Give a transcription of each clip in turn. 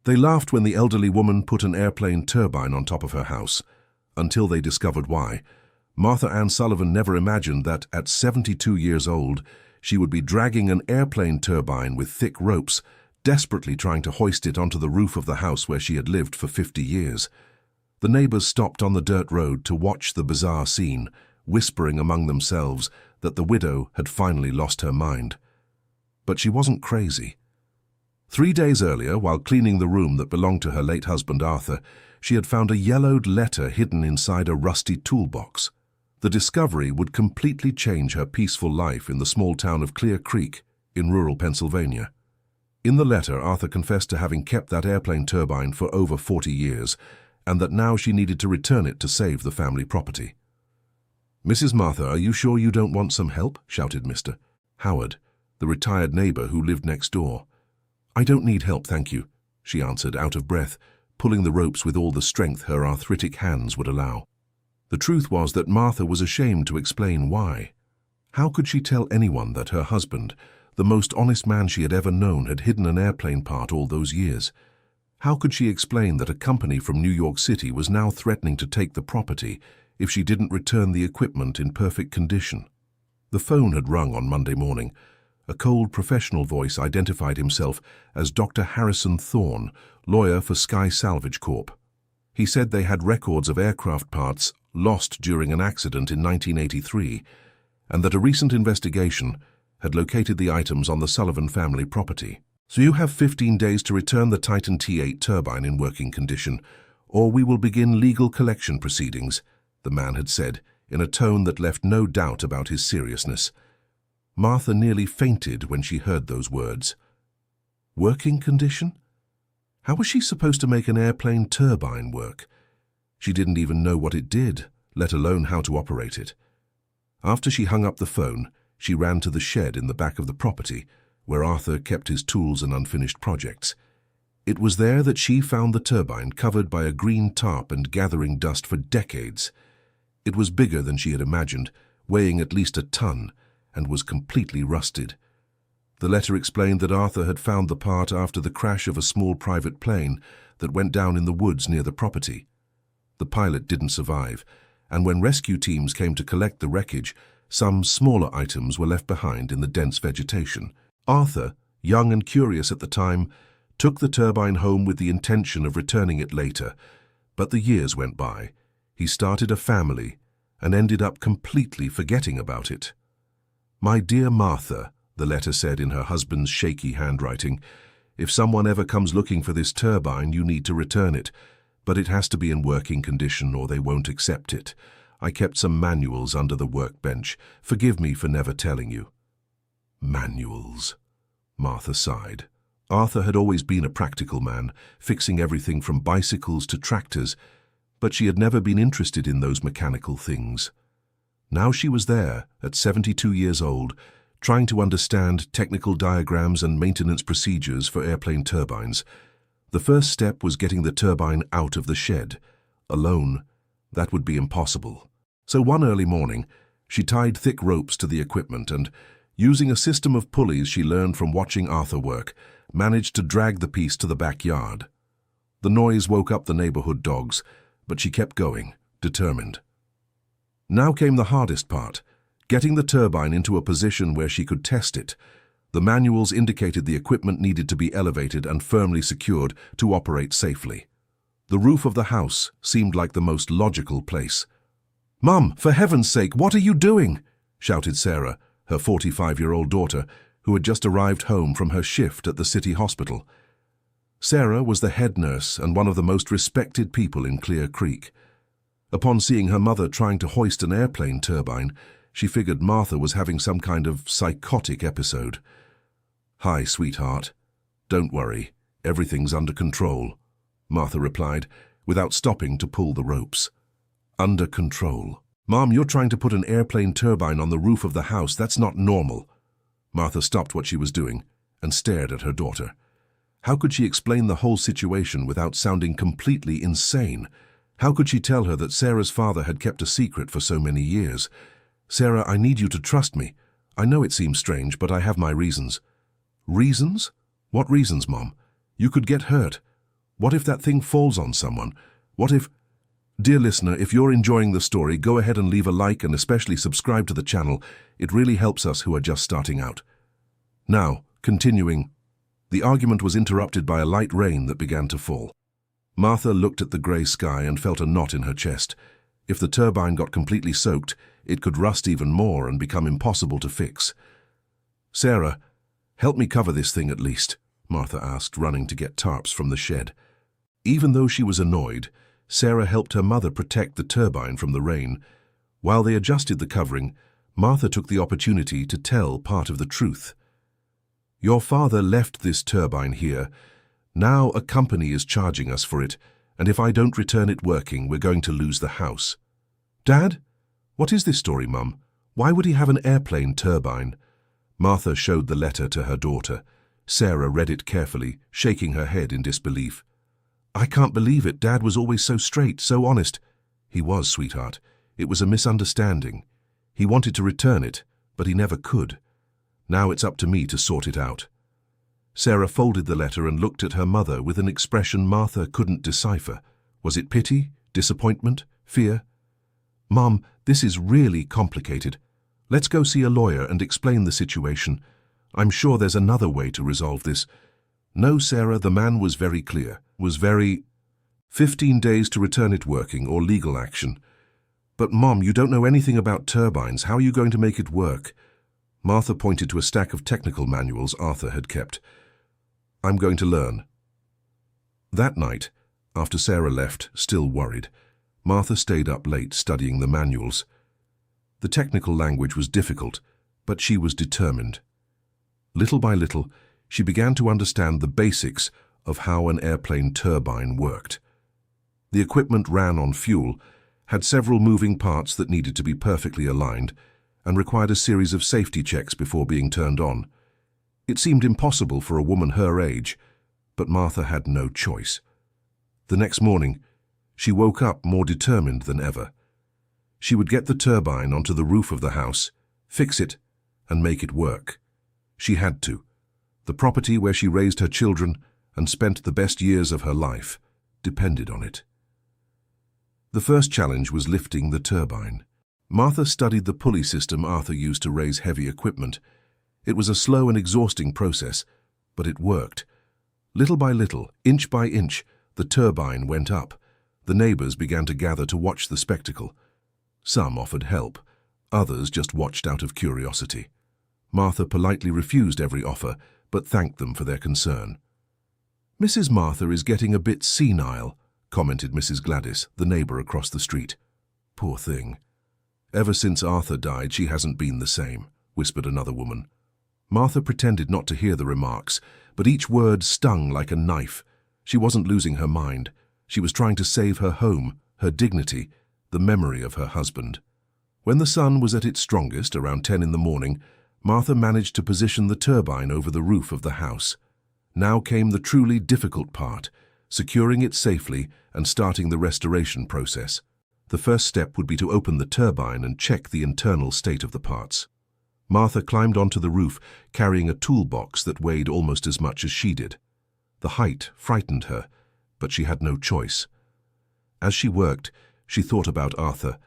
They laughed when the elderly woman put an airplane turbine on top of her house, until they discovered why. Martha Ann Sullivan never imagined that at 72 years old, she would be dragging an airplane turbine with thick ropes, desperately trying to hoist it onto the roof of the house where she had lived for 50 years. The neighbors stopped on the dirt road to watch the bizarre scene, whispering among themselves that the widow had finally lost her mind. But she wasn't crazy. 3 days earlier, while cleaning the room that belonged to her late husband Arthur, she had found a yellowed letter hidden inside a rusty toolbox. The discovery would completely change her peaceful life in the small town of Clear Creek in rural Pennsylvania. In the letter, Arthur confessed to having kept that airplane turbine for over 40 years, and that now she needed to return it to save the family property. "Mrs. Martha, are you sure you don't want some help?" shouted Mr. Howard, the retired neighbor who lived next door. "I don't need help, thank you," she answered, out of breath, pulling the ropes with all the strength her arthritic hands would allow. The truth was that Martha was ashamed to explain why. How could she tell anyone that her husband, the most honest man she had ever known, had hidden an airplane part all those years? How could she explain that a company from New York City was now threatening to take the property if she didn't return the equipment in perfect condition? The phone had rung on Monday morning. A cold, professional voice identified himself as Dr. Harrison Thorne, lawyer for Sky Salvage Corp. He said they had records of aircraft parts lost during an accident in 1983, and that a recent investigation had located the items on the Sullivan family property. "So you have 15 days to return the Titan T8 turbine in working condition, or we will begin legal collection proceedings," the man had said, in a tone that left no doubt about his seriousness. Martha nearly fainted when she heard those words. Working condition? How was she supposed to make an airplane turbine work? She didn't even know what it did, let alone how to operate it. After she hung up the phone, she ran to the shed in the back of the property, where Arthur kept his tools and unfinished projects. It was there that she found the turbine covered by a green tarp and gathering dust for decades. It was bigger than she had imagined, weighing at least a ton, and was completely rusted. The letter explained that Arthur had found the part after the crash of a small private plane that went down in the woods near the property. The pilot didn't survive, and when rescue teams came to collect the wreckage, some smaller items were left behind in the dense vegetation. Arthur, young and curious at the time, took the turbine home with the intention of returning it later, but the years went by. He started a family and ended up completely forgetting about it. "My dear Martha," the letter said in her husband's shaky handwriting, "if someone ever comes looking for this turbine, you need to return it, but it has to be in working condition or they won't accept it. I kept some manuals under the workbench. Forgive me for never telling you." Manuals. Martha sighed. Arthur had always been a practical man, fixing everything from bicycles to tractors, but she had never been interested in those mechanical things. Now she was there, at 72 years old, trying to understand technical diagrams and maintenance procedures for airplane turbines. The first step was getting the turbine out of the shed. Alone, that would be impossible. So one early morning, she tied thick ropes to the equipment and, using a system of pulleys she learned from watching Arthur work, managed to drag the piece to the backyard. The noise woke up the neighborhood dogs, but she kept going, determined. Now came the hardest part, getting the turbine into a position where she could test it. The manuals indicated the equipment needed to be elevated and firmly secured to operate safely. The roof of the house seemed like the most logical place. "Mum, for heaven's sake, what are you doing?" shouted Sarah, her 45-year-old daughter, who had just arrived home from her shift at the city hospital. Sarah was the head nurse and one of the most respected people in Clear Creek. Upon seeing her mother trying to hoist an airplane turbine, she figured Martha was having some kind of psychotic episode. "Hi, sweetheart. Don't worry, everything's under control," Martha replied, without stopping to pull the ropes. Under control. "Mom, you're trying to put an airplane turbine on the roof of the house. That's not normal." Martha stopped what she was doing and stared at her daughter. How could she explain the whole situation without sounding completely insane? How could she tell her that Sarah's father had kept a secret for so many years? "Sarah, I need you to trust me. I know it seems strange, but I have my reasons." "Reasons? What reasons, Mom? You could get hurt. What if that thing falls on someone? What if... Dear listener, if you're enjoying the story, go ahead and leave a like and especially subscribe to the channel. It really helps us who are just starting out. Now, continuing. The argument was interrupted by a light rain that began to fall. Martha looked at the grey sky and felt a knot in her chest. If the turbine got completely soaked, it could rust even more and become impossible to fix. Sarah, help me cover this thing at least, Martha asked, running to get tarps from the shed. Even though she was annoyed, Sarah helped her mother protect the turbine from the rain. While they adjusted the covering, Martha took the opportunity to tell part of the truth. Your father left this turbine here. Now a company is charging us for it, and if I don't return it working, we're going to lose the house. Dad? What is this story, Mum? Why would he have an airplane turbine? Martha showed the letter to her daughter. Sarah read it carefully, shaking her head in disbelief. I can't believe it. Dad was always so straight, so honest. He was, sweetheart. It was a misunderstanding. He wanted to return it, but he never could. Now it's up to me to sort it out. Sarah folded the letter and looked at her mother with an expression Martha couldn't decipher. Was it pity, disappointment, fear? Mom, this is really complicated. Let's go see a lawyer and explain the situation. I'm sure there's another way to resolve this. No, Sarah, the man was very clear. 15 days to return it working or legal action. But Mom, you don't know anything about turbines. How are you going to make it work? Martha pointed to a stack of technical manuals Arthur had kept. I'm going to learn. That night, after Sarah left, still worried, Martha stayed up late studying the manuals. The technical language was difficult, but she was determined. Little by little, she began to understand the basics of how an airplane turbine worked. The equipment ran on fuel, had several moving parts that needed to be perfectly aligned, and required a series of safety checks before being turned on. It seemed impossible for a woman her age, but Martha had no choice. The next morning, she woke up more determined than ever. She would get the turbine onto the roof of the house, fix it, and make it work. She had to. The property where she raised her children and spent the best years of her life depended on it. The first challenge was lifting the turbine. Martha studied the pulley system Arthur used to raise heavy equipment. It was a slow and exhausting process, but it worked. Little by little, inch by inch, the turbine went up. The neighbors began to gather to watch the spectacle. Some offered help, others just watched out of curiosity. Martha politely refused every offer, but thanked them for their concern. Mrs. Martha is getting a bit senile, commented Mrs. Gladys, the neighbor across the street. Poor thing. Ever since Arthur died, she hasn't been the same, whispered another woman. Martha pretended not to hear the remarks, but each word stung like a knife. She wasn't losing her mind. She was trying to save her home, her dignity, the memory of her husband. When the sun was at its strongest, around 10 in the morning, Martha managed to position the turbine over the roof of the house. Now came the truly difficult part, securing it safely and starting the restoration process. The first step would be to open the turbine and check the internal state of the parts. Martha climbed onto the roof, carrying a toolbox that weighed almost as much as she did. The height frightened her, but she had no choice. As she worked, she thought about Arthur.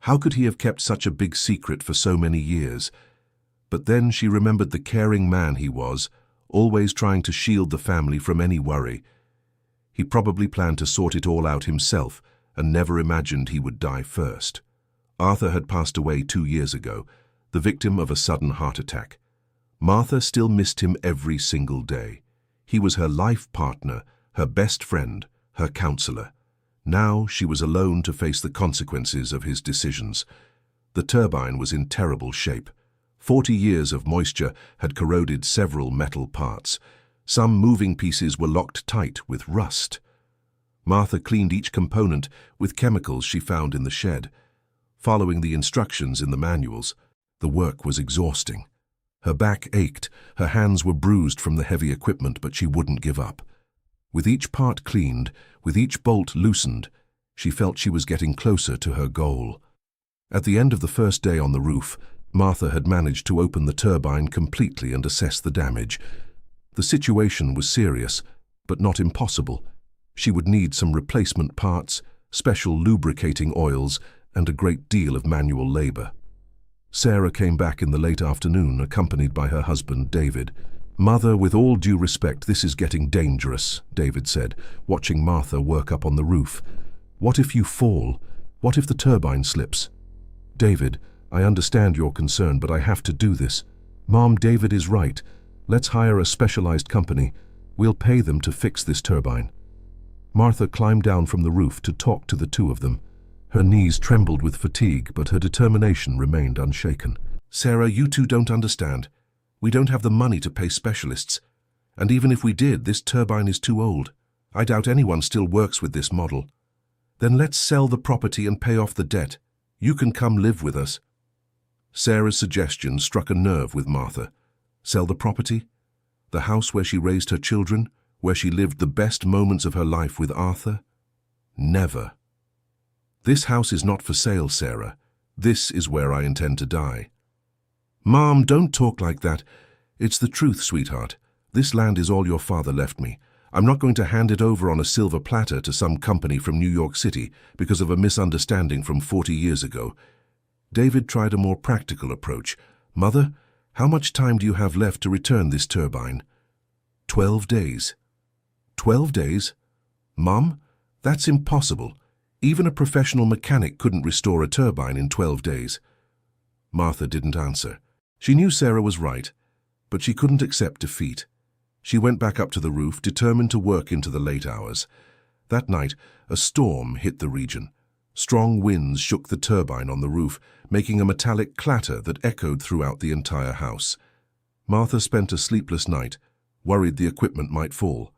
How could he have kept such a big secret for so many years? But then she remembered the caring man he was, always trying to shield the family from any worry. He probably planned to sort it all out himself and never imagined he would die first. Arthur had passed away 2 years ago, the victim of a sudden heart attack. Martha still missed him every single day. He was her life partner, her best friend, her counselor. Now she was alone to face the consequences of his decisions. The turbine was in terrible shape. 40 years of moisture had corroded several metal parts. Some moving pieces were locked tight with rust. Martha cleaned each component with chemicals she found in the shed. Following the instructions in the manuals, the work was exhausting. Her back ached, her hands were bruised from the heavy equipment, but she wouldn't give up. With each part cleaned, with each bolt loosened, she felt she was getting closer to her goal. At the end of the first day on the roof, Martha had managed to open the turbine completely and assess the damage. The situation was serious, but not impossible. She would need some replacement parts, special lubricating oils, and a great deal of manual labor. Sarah came back in the late afternoon, accompanied by her husband, David. "Mother, with all due respect, this is getting dangerous," David said, watching Martha work up on the roof. "What if you fall? What if the turbine slips?" "David, I understand your concern, but I have to do this." "Mom, David is right. Let's hire a specialized company. We'll pay them to fix this turbine." Martha climbed down from the roof to talk to the two of them. Her knees trembled with fatigue, but her determination remained unshaken. "Sarah, you two don't understand. We don't have the money to pay specialists. And even if we did, this turbine is too old. I doubt anyone still works with this model. Then let's sell the property and pay off the debt. You can come live with us." Sarah's suggestion struck a nerve with Martha. Sell the property? The house where she raised her children, where she lived the best moments of her life with Arthur? Never. "This house is not for sale, Sarah. This is where I intend to die." "Mom, don't talk like that. It's the truth, sweetheart. This land is all your father left me. I'm not going to hand it over on a silver platter to some company from New York City because of a misunderstanding from 40 years ago." David tried a more practical approach. "Mother, how much time do you have left to return this turbine?" 12 days. 12 days? Mom, that's impossible. Even a professional mechanic couldn't restore a turbine in 12 days. Martha didn't answer. She knew Sarah was right, but she couldn't accept defeat. She went back up to the roof, determined to work into the late hours. That night, a storm hit the region. Strong winds shook the turbine on the roof, making a metallic clatter that echoed throughout the entire house. Martha spent a sleepless night, worried the equipment might fall.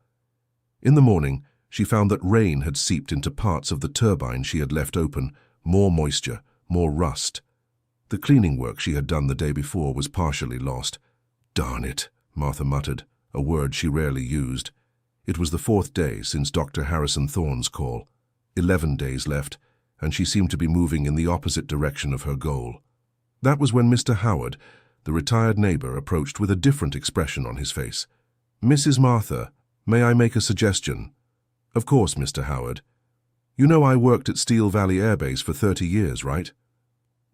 In the morning, she found that rain had seeped into parts of the turbine she had left open, more moisture, more rust. The cleaning work she had done the day before was partially lost. "Darn it," Martha muttered, a word she rarely used. It was the 4th day since Dr. Harrison Thorne's call. 11 days left, and she seemed to be moving in the opposite direction of her goal. That was when Mr. Howard, the retired neighbor, approached with a different expression on his face. "Mrs. Martha, may I make a suggestion?" "Of course, Mr. Howard. You know I worked at Steel Valley Air Base for 30 years, right?"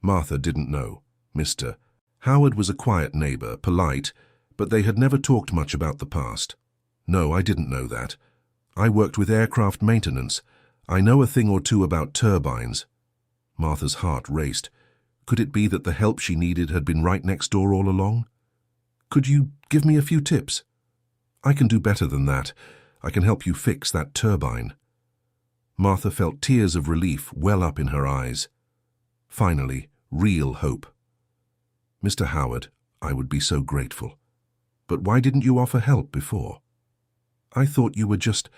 Martha didn't know. Mr. Howard was a quiet neighbor, polite, but they had never talked much about the past. "No, I didn't know that. I worked with aircraft maintenance. I know a thing or two about turbines." Martha's heart raced. Could it be that the help she needed had been right next door all along? "Could you give me a few tips?" "I can do better than that. I can help you fix that turbine." Martha felt tears of relief well up in her eyes. Finally, real hope. "Mr. Howard, I would be so grateful. But why didn't you offer help before?" "I thought you were just...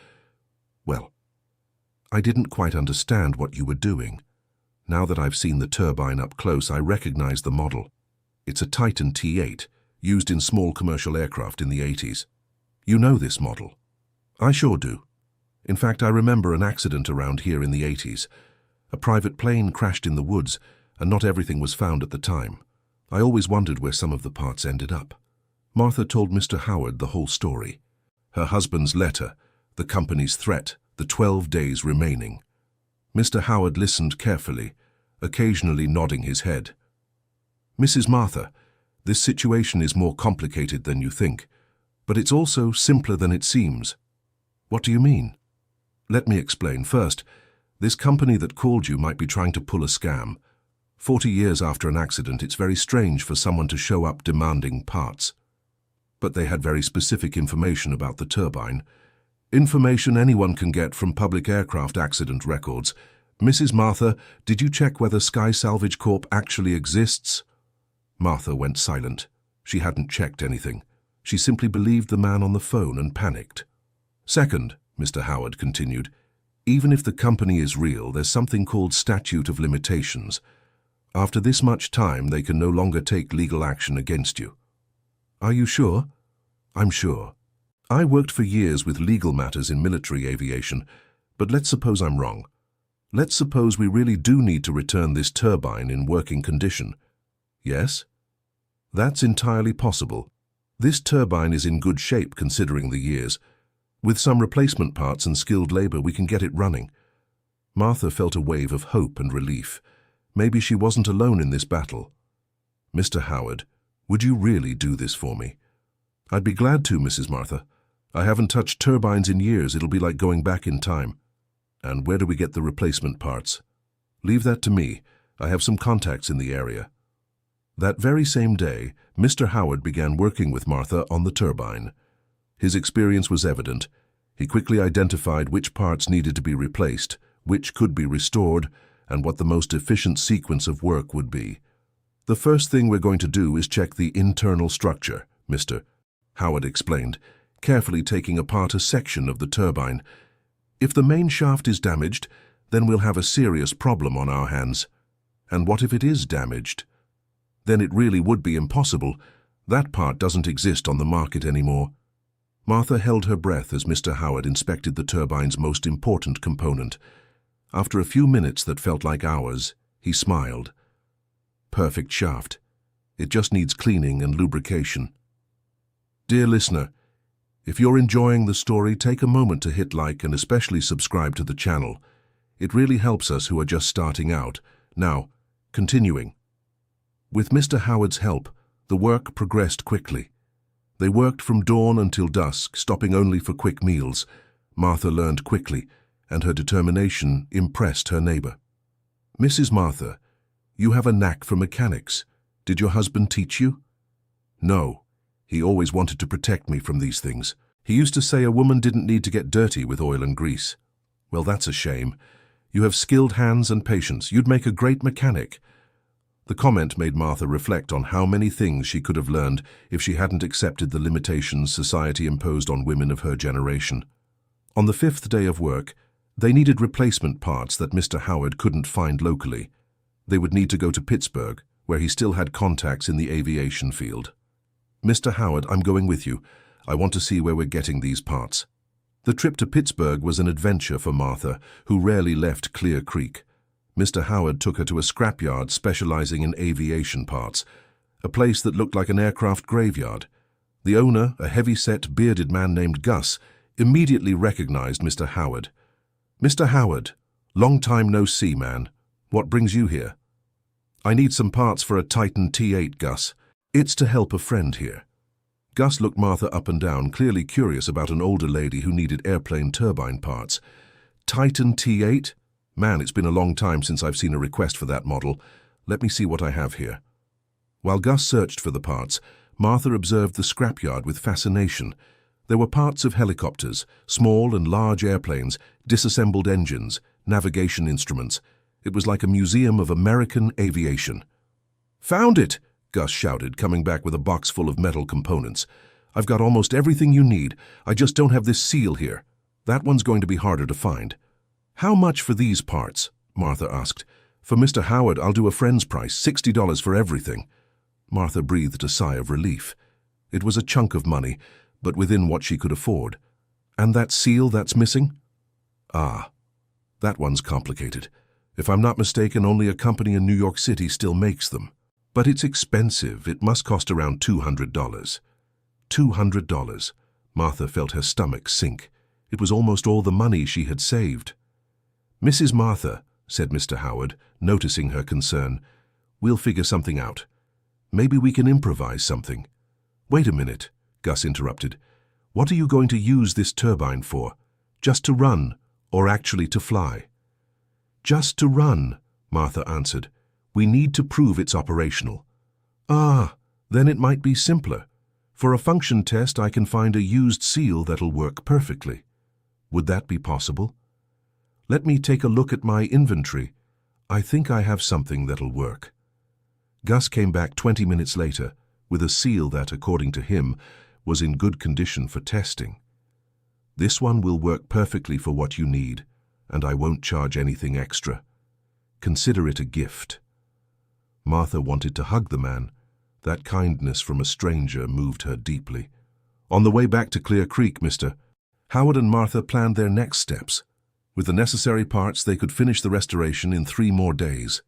well, I didn't quite understand what you were doing. Now that I've seen the turbine up close, I recognize the model. It's a Titan T8, used in small commercial aircraft in the 80s. You know this model?" "I sure do. In fact, I remember an accident around here in the 80s. A private plane crashed in the woods, and not everything was found at the time. I always wondered where some of the parts ended up." Martha told Mr. Howard the whole story. Her husband's letter, the company's threat, the 12 days remaining. Mr. Howard listened carefully, occasionally nodding his head. "Mrs. Martha, this situation is more complicated than you think, but it's also simpler than it seems." "What do you mean?" "Let me explain. First, this company that called you might be trying to pull a scam. 40 years after an accident, it's very strange for someone to show up demanding parts. But they had very specific information about the turbine. Information anyone can get from public aircraft accident records. Mrs. Martha, did you check whether Sky Salvage Corp actually exists?" Martha went silent. She hadn't checked anything. She simply believed the man on the phone and panicked. "Second," Mr. Howard continued, "even if the company is real, there's something called statute of limitations. After this much time, they can no longer take legal action against you." "Are you sure?" "I'm sure. I worked for years with legal matters in military aviation, but let's suppose I'm wrong. Let's suppose we really do need to return this turbine in working condition." "Yes?" "That's entirely possible. This turbine is in good shape considering the years. With some replacement parts and skilled labor, we can get it running. Martha felt a wave of hope and relief. Maybe she wasn't alone in this battle. Mr. Howard, would you really do this for me? I'd be glad to, Mrs. Martha. I haven't touched turbines in years. It'll be like going back in time. And where do we get the replacement parts? Leave that to me. I have some contacts in the area. That very same day, Mr. Howard began working with Martha on the turbine. His experience was evident. He quickly identified which parts needed to be replaced, which could be restored, and what the most efficient sequence of work would be. The first thing we're going to do is check the internal structure, Mr. Howard explained, carefully taking apart a section of the turbine. If the main shaft is damaged, then we'll have a serious problem on our hands. And what if it is damaged? Then it really would be impossible. That part doesn't exist on the market anymore. Martha held her breath as Mr. Howard inspected the turbine's most important component. After a few minutes that felt like hours, he smiled. Perfect shaft. It just needs cleaning and lubrication. Dear listener, if you're enjoying the story, take a moment to hit like and especially subscribe to the channel. It really helps us who are just starting out. Now, continuing. With Mr. Howard's help, the work progressed quickly. They worked from dawn until dusk, stopping only for quick meals. Martha learned quickly, and her determination impressed her neighbor. Mrs. Martha, you have a knack for mechanics. Did your husband teach you? No. He always wanted to protect me from these things. He used to say a woman didn't need to get dirty with oil and grease. Well, that's a shame. You have skilled hands and patience. You'd make a great mechanic. The comment made Martha reflect on how many things she could have learned if she hadn't accepted the limitations society imposed on women of her generation. On the 5th day of work, they needed replacement parts that Mr. Howard couldn't find locally. They would need to go to Pittsburgh, where he still had contacts in the aviation field. Mr. Howard, I'm going with you. I want to see where we're getting these parts. The trip to Pittsburgh was an adventure for Martha, who rarely left Clear Creek. Mr. Howard took her to a scrapyard specializing in aviation parts, a place that looked like an aircraft graveyard. The owner, a heavy-set, bearded man named Gus, immediately recognized Mr. Howard. Mr. Howard, long time no see, man. What brings you here? I need some parts for a Titan T8, Gus. It's to help a friend here. Gus looked Martha up and down, clearly curious about an older lady who needed airplane turbine parts. Titan T8? Man, it's been a long time since I've seen a request for that model. Let me see what I have here. While Gus searched for the parts, Martha observed the scrapyard with fascination. There were parts of helicopters, small and large airplanes, disassembled engines, navigation instruments. It was like a museum of American aviation. Found it! Gus shouted, coming back with a box full of metal components. I've got almost everything you need. I just don't have this seal here. That one's going to be harder to find. How much for these parts? Martha asked. For Mr. Howard, I'll do a friend's price, $60 for everything. Martha breathed a sigh of relief. It was a chunk of money, but within what she could afford. And that seal that's missing? Ah, that one's complicated. If I'm not mistaken, only a company in New York City still makes them. But it's expensive. It must cost around $200. $200. Martha felt her stomach sink. It was almost all the money she had saved. Mrs. Martha, said Mr. Howard, noticing her concern, we'll figure something out. Maybe we can improvise something. Wait a minute, Gus interrupted. What are you going to use this turbine for? Just to run, or actually to fly? Just to run, Martha answered. We need to prove it's operational. Ah, then it might be simpler. For a function test, I can find a used seal that'll work perfectly. Would that be possible? Let me take a look at my inventory. I think I have something that'll work. Gus came back 20 minutes later with a seal that, according to him, was in good condition for testing. This one will work perfectly for what you need, and I won't charge anything extra. Consider it a gift. Martha wanted to hug the man. That kindness from a stranger moved her deeply. On the way back to Clear Creek, Mr. Howard and Martha planned their next steps. With the necessary parts, they could finish the restoration in 3 more days.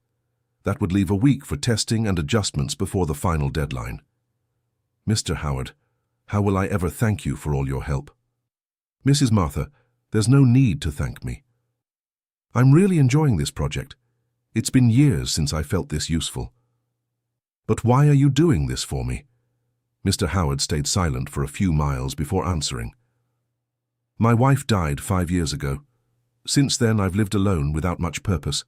That would leave a week for testing and adjustments before the final deadline. Mr. Howard, how will I ever thank you for all your help? Mrs. Martha, there's no need to thank me. I'm really enjoying this project. It's been years since I felt this useful. But why are you doing this for me? Mr. Howard stayed silent for a few miles before answering. My wife died 5 years ago. Since then, I've lived alone without much purpose.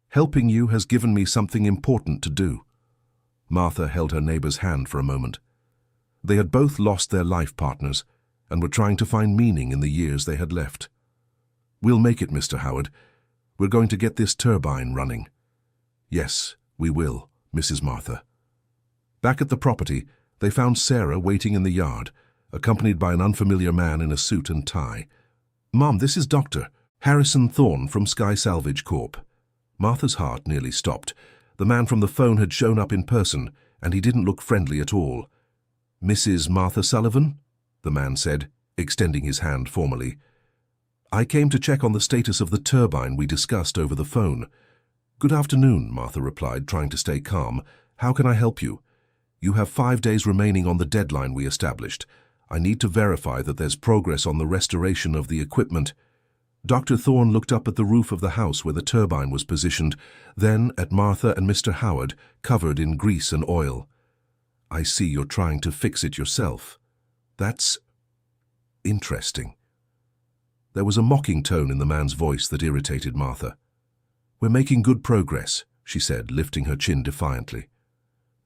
Helping you has given me something important to do. Martha held her neighbor's hand for a moment. They had both lost their life partners and were trying to find meaning in the years they had left. We'll make it, Mr. Howard. We're going to get this turbine running. Yes, we will, Mrs. Martha. Back at the property, they found Sarah waiting in the yard, accompanied by an unfamiliar man in a suit and tie. Mom, this is Dr. Harrison Thorne from Sky Salvage Corp. Martha's heart nearly stopped. The man from the phone had shown up in person, and he didn't look friendly at all. Mrs. Martha Sullivan? The man said, extending his hand formally. I came to check on the status of the turbine we discussed over the phone. Good afternoon, Martha replied, trying to stay calm. How can I help you? You have 5 days remaining on the deadline we established. I need to verify that there's progress on the restoration of the equipment. Dr. Thorne looked up at the roof of the house where the turbine was positioned, then at Martha and Mr. Howard, covered in grease and oil. I see you're trying to fix it yourself. That's interesting. There was a mocking tone in the man's voice that irritated Martha. We're making good progress, she said, lifting her chin defiantly.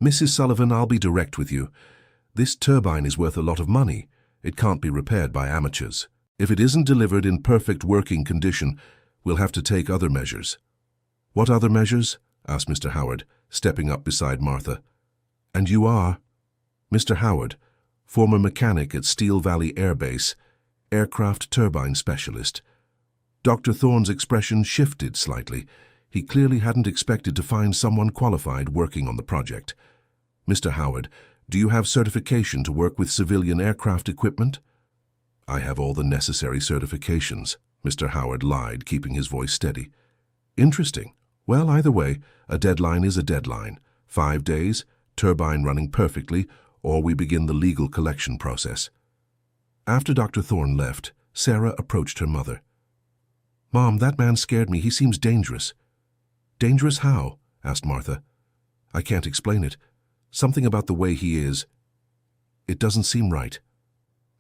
Mrs. Sullivan, I'll be direct with you. This turbine is worth a lot of money. It can't be repaired by amateurs. If it isn't delivered in perfect working condition, we'll have to take other measures. What other measures? Asked Mr. Howard, stepping up beside Martha. And you are? Mr. Howard, former mechanic at Steel Valley Air Base, aircraft turbine specialist. Dr. Thorne's expression shifted slightly. He clearly hadn't expected to find someone qualified working on the project. Mr. Howard, do you have certification to work with civilian aircraft equipment? I have all the necessary certifications, Mr. Howard lied, keeping his voice steady. Interesting. Well, either way, a deadline is a deadline. 5 days, turbine running perfectly, or we begin the legal collection process. After Dr. Thorne left, Sarah approached her mother. Mom, that man scared me. He seems dangerous. Dangerous how? Asked Martha. I can't explain it. Something about the way he is. It doesn't seem right.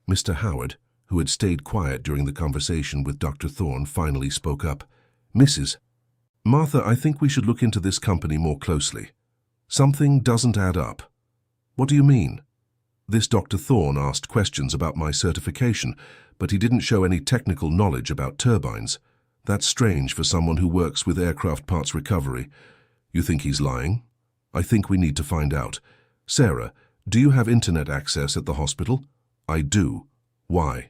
Mr. Howard, who had stayed quiet during the conversation with Dr. Thorne, finally spoke up. Mrs. Martha, I think we should look into this company more closely. Something doesn't add up. What do you mean? This Dr. Thorne asked questions about my certification, but he didn't show any technical knowledge about turbines. That's strange for someone who works with aircraft parts recovery. You think he's lying? I think we need to find out. Sarah, do you have internet access at the hospital? I do. Why?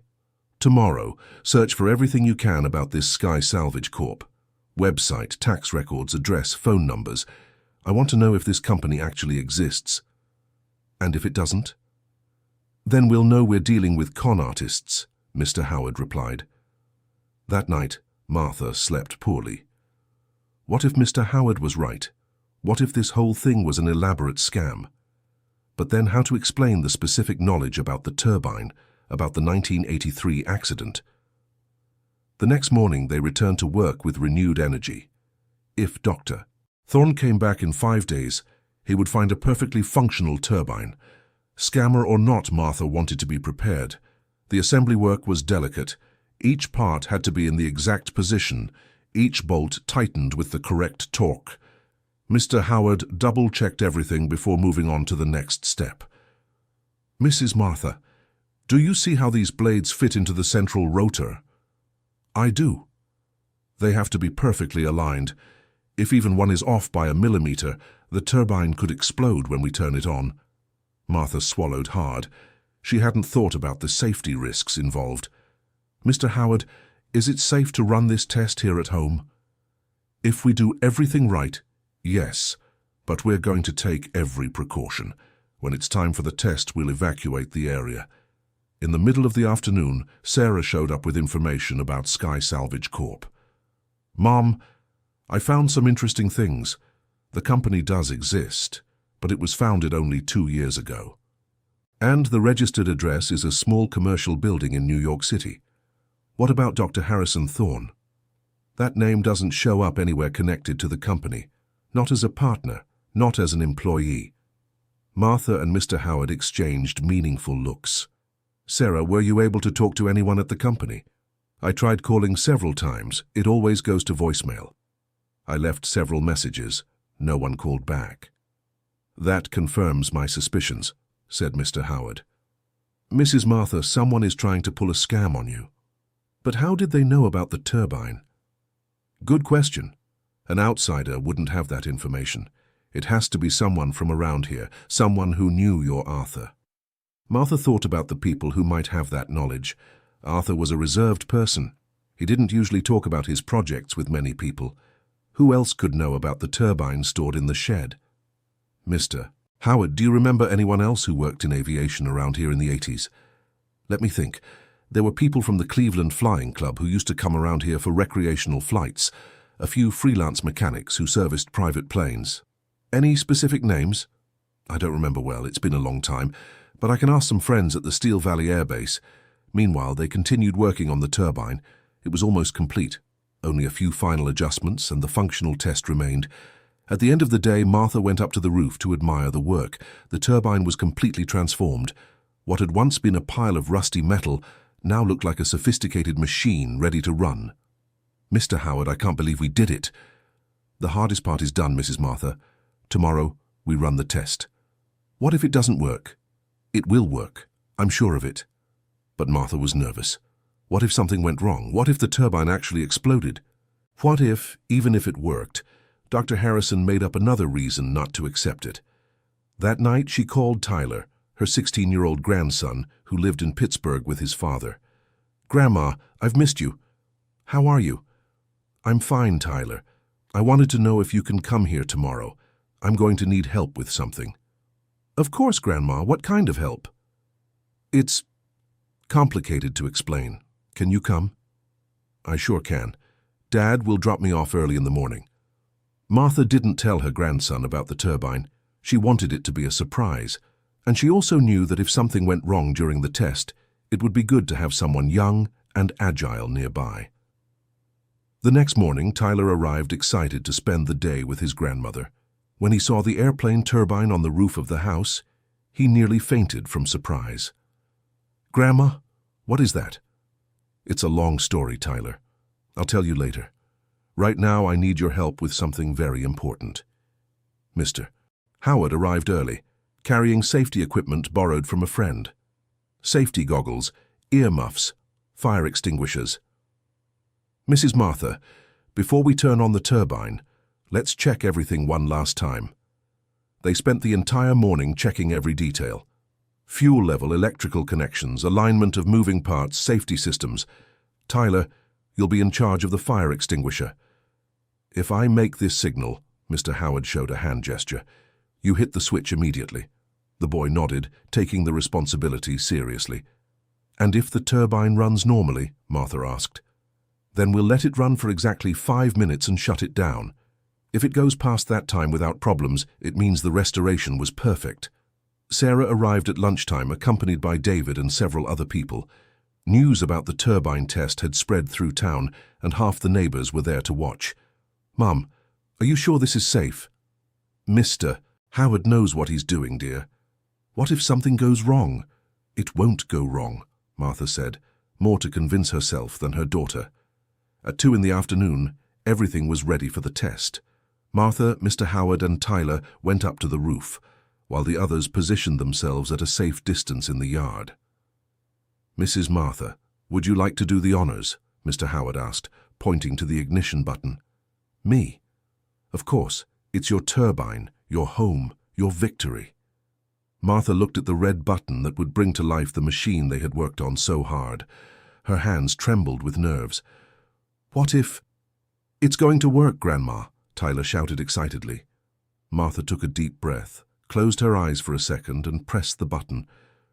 Tomorrow, search for everything you can about this Sky Salvage Corp. Website, tax records, address, phone numbers. I want to know if this company actually exists. And if it doesn't? Then we'll know we're dealing with con artists, Mr. Howard replied. That night, Martha slept poorly. What if Mr. Howard was right? What if this whole thing was an elaborate scam? But then how to explain the specific knowledge about the turbine, about the 1983 accident? The next morning they returned to work with renewed energy. If Dr. Thorne came back in 5 days, he would find a perfectly functional turbine. Scammer or not, Martha wanted to be prepared. The assembly work was delicate. Each part had to be in the exact position, each bolt tightened with the correct torque. Mr. Howard double-checked everything before moving on to the next step. Mrs. Martha, do you see how these blades fit into the central rotor? I do. They have to be perfectly aligned. If even one is off by a millimeter, the turbine could explode when we turn it on. Martha swallowed hard. She hadn't thought about the safety risks involved. Mr. Howard, is it safe to run this test here at home? If we do everything right, yes, but we're going to take every precaution. When it's time for the test, we'll evacuate the area. In the middle of the afternoon, Sarah showed up with information about Sky Salvage Corp. Mom, I found some interesting things. The company does exist, but it was founded only 2 years ago. And the registered address is a small commercial building in New York City. What about Dr. Harrison Thorne? That name doesn't show up anywhere connected to the company, not as a partner, not as an employee. Martha and Mr. Howard exchanged meaningful looks. Sarah, were you able to talk to anyone at the company? I tried calling several times. It always goes to voicemail. I left several messages. No one called back. That confirms my suspicions, said Mr. Howard. Mrs. Martha, someone is trying to pull a scam on you. But how did they know about the turbine? Good question. An outsider wouldn't have that information. It has to be someone from around here, someone who knew your Arthur. Martha thought about the people who might have that knowledge. Arthur was a reserved person. He didn't usually talk about his projects with many people. Who else could know about the turbine stored in the shed? Mr. Howard, do you remember anyone else who worked in aviation around here in the 80s? Let me think. There were people from the Cleveland Flying Club who used to come around here for recreational flights, a few freelance mechanics who serviced private planes. Any specific names? I don't remember well, it's been a long time, but I can ask some friends at the Steel Valley Air Base. Meanwhile, they continued working on the turbine. It was almost complete. Only a few final adjustments and the functional test remained. At the end of the day, Martha went up to the roof to admire the work. The turbine was completely transformed. What had once been a pile of rusty metal now looked like a sophisticated machine ready to run. Mr. Howard, I can't believe we did it. The hardest part is done, Mrs. Martha. Tomorrow, we run the test. What if it doesn't work? It will work. I'm sure of it. But Martha was nervous. What if something went wrong? What if the turbine actually exploded? What if, even if it worked, Dr. Harrison made up another reason not to accept it? That night, she called Tyler, her 16-year-old grandson, who lived in Pittsburgh with his father. Grandma, I've missed you. How are you? I'm fine, Tyler. I wanted to know if you can come here tomorrow. I'm going to need help with something. Of course, Grandma. What kind of help? It's complicated to explain. Can you come? I sure can. Dad will drop me off early in the morning. Martha didn't tell her grandson about the turbine. She wanted it to be a surprise. And she also knew that if something went wrong during the test, it would be good to have someone young and agile nearby. The next morning, Tyler arrived excited to spend the day with his grandmother. When he saw the airplane turbine on the roof of the house, he nearly fainted from surprise. Grandma, what is that? It's a long story, Tyler. I'll tell you later. Right now, I need your help with something very important. Mr. Howard arrived early, carrying safety equipment borrowed from a friend. Safety goggles, earmuffs, fire extinguishers. Mrs. Martha, before we turn on the turbine, let's check everything one last time. They spent the entire morning checking every detail. Fuel level, electrical connections, alignment of moving parts, safety systems. Tyler, you'll be in charge of the fire extinguisher. If I make this signal, Mr. Howard showed a hand gesture, you hit the switch immediately. The boy nodded, taking the responsibility seriously. And if the turbine runs normally, Martha asked, then we'll let it run for exactly 5 minutes and shut it down. If it goes past that time without problems, it means the restoration was perfect. Sarah arrived at lunchtime accompanied by David and several other people. News about the turbine test had spread through town, and half the neighbors were there to watch. Mum, are you sure this is safe? Mr. Howard knows what he's doing, dear. What if something goes wrong? It won't go wrong, Martha said, more to convince herself than her daughter. At 2 in the afternoon, everything was ready for the test. Martha, Mr. Howard, and Tyler went up to the roof, while the others positioned themselves at a safe distance in the yard. Mrs. Martha, would you like to do the honors? Mr. Howard asked, pointing to the ignition button. Me? Of course, it's your turbine, your home, your victory. Martha looked at the red button that would bring to life the machine they had worked on so hard. Her hands trembled with nerves. What if... It's going to work, Grandma, Tyler shouted excitedly. Martha took a deep breath, closed her eyes for a second and pressed the button.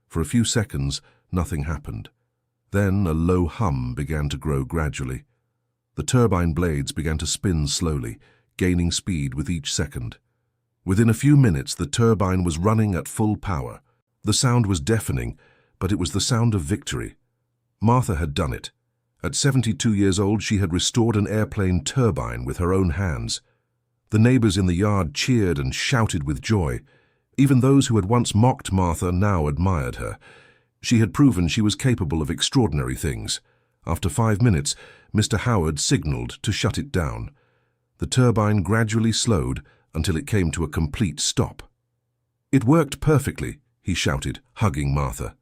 For a few seconds, nothing happened. Then a low hum began to grow gradually. The turbine blades began to spin slowly, gaining speed with each second. Within a few minutes, the turbine was running at full power. The sound was deafening, but it was the sound of victory. Martha had done it. At 72 years old, she had restored an airplane turbine with her own hands. The neighbors in the yard cheered and shouted with joy. Even those who had once mocked Martha now admired her. She had proven she was capable of extraordinary things. After 5 minutes, Mr. Howard signaled to shut it down. The turbine gradually slowed until it came to a complete stop. "It worked perfectly," he shouted, hugging Martha.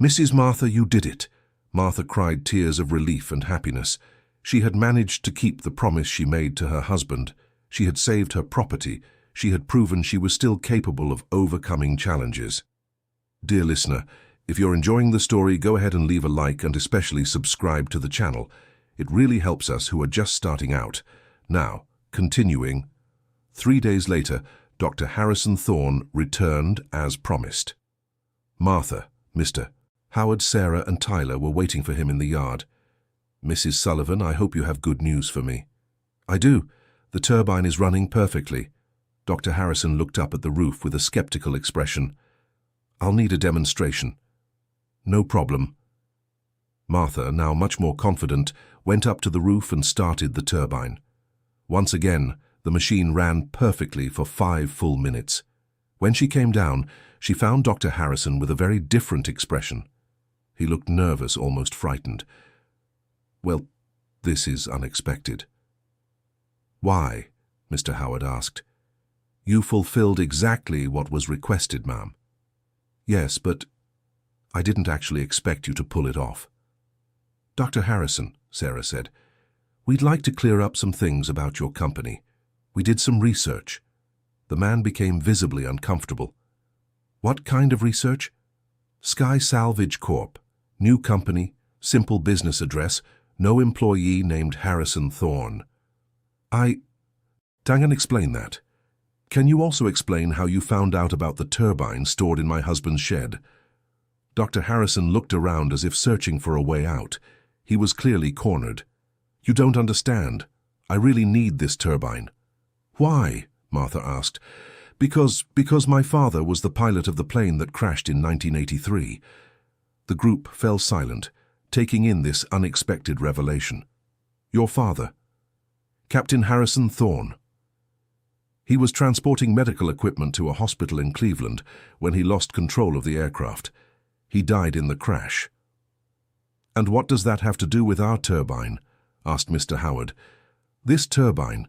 "Mrs. Martha, you did it." Martha cried tears of relief and happiness. She had managed to keep the promise she made to her husband. She had saved her property. She had proven she was still capable of overcoming challenges. Dear listener, if you're enjoying the story, go ahead and leave a like and especially subscribe to the channel. It really helps us who are just starting out. Now, continuing. 3 days later, Dr. Harrison Thorne returned as promised. Martha, Mr. Howard, Sarah, and Tyler were waiting for him in the yard. "Mrs. Sullivan, I hope you have good news for me." "I do. The turbine is running perfectly." Dr. Harrison looked up at the roof with a skeptical expression. "I'll need a demonstration." "No problem." Martha, now much more confident, went up to the roof and started the turbine. Once again, the machine ran perfectly for 5 full minutes. When she came down, she found Dr. Harrison with a very different expression. He looked nervous, almost frightened. "Well, this is unexpected." "Why?" Mr. Howard asked. "You fulfilled exactly what was requested, ma'am." "Yes, but I didn't actually expect you to pull it off." "Dr. Harrison," Sarah said, "we'd like to clear up some things about your company. We did some research." The man became visibly uncomfortable. "What kind of research?" "Sky Salvage Corp. New company, simple business address, no employee named Harrison Thorne." Dangan, explain that. Can you also explain how you found out about the turbine stored in my husband's shed?" Dr. Harrison looked around as if searching for a way out. He was clearly cornered. "You don't understand. I really need this turbine." "Why?" Martha asked. Because my father was the pilot of the plane that crashed in 1983. The group fell silent, taking in this unexpected revelation. "Your father?" "Captain Harrison Thorne. He was transporting medical equipment to a hospital in Cleveland when he lost control of the aircraft. He died in the crash." "And what does that have to do with our turbine?" asked Mr. Howard. "This turbine,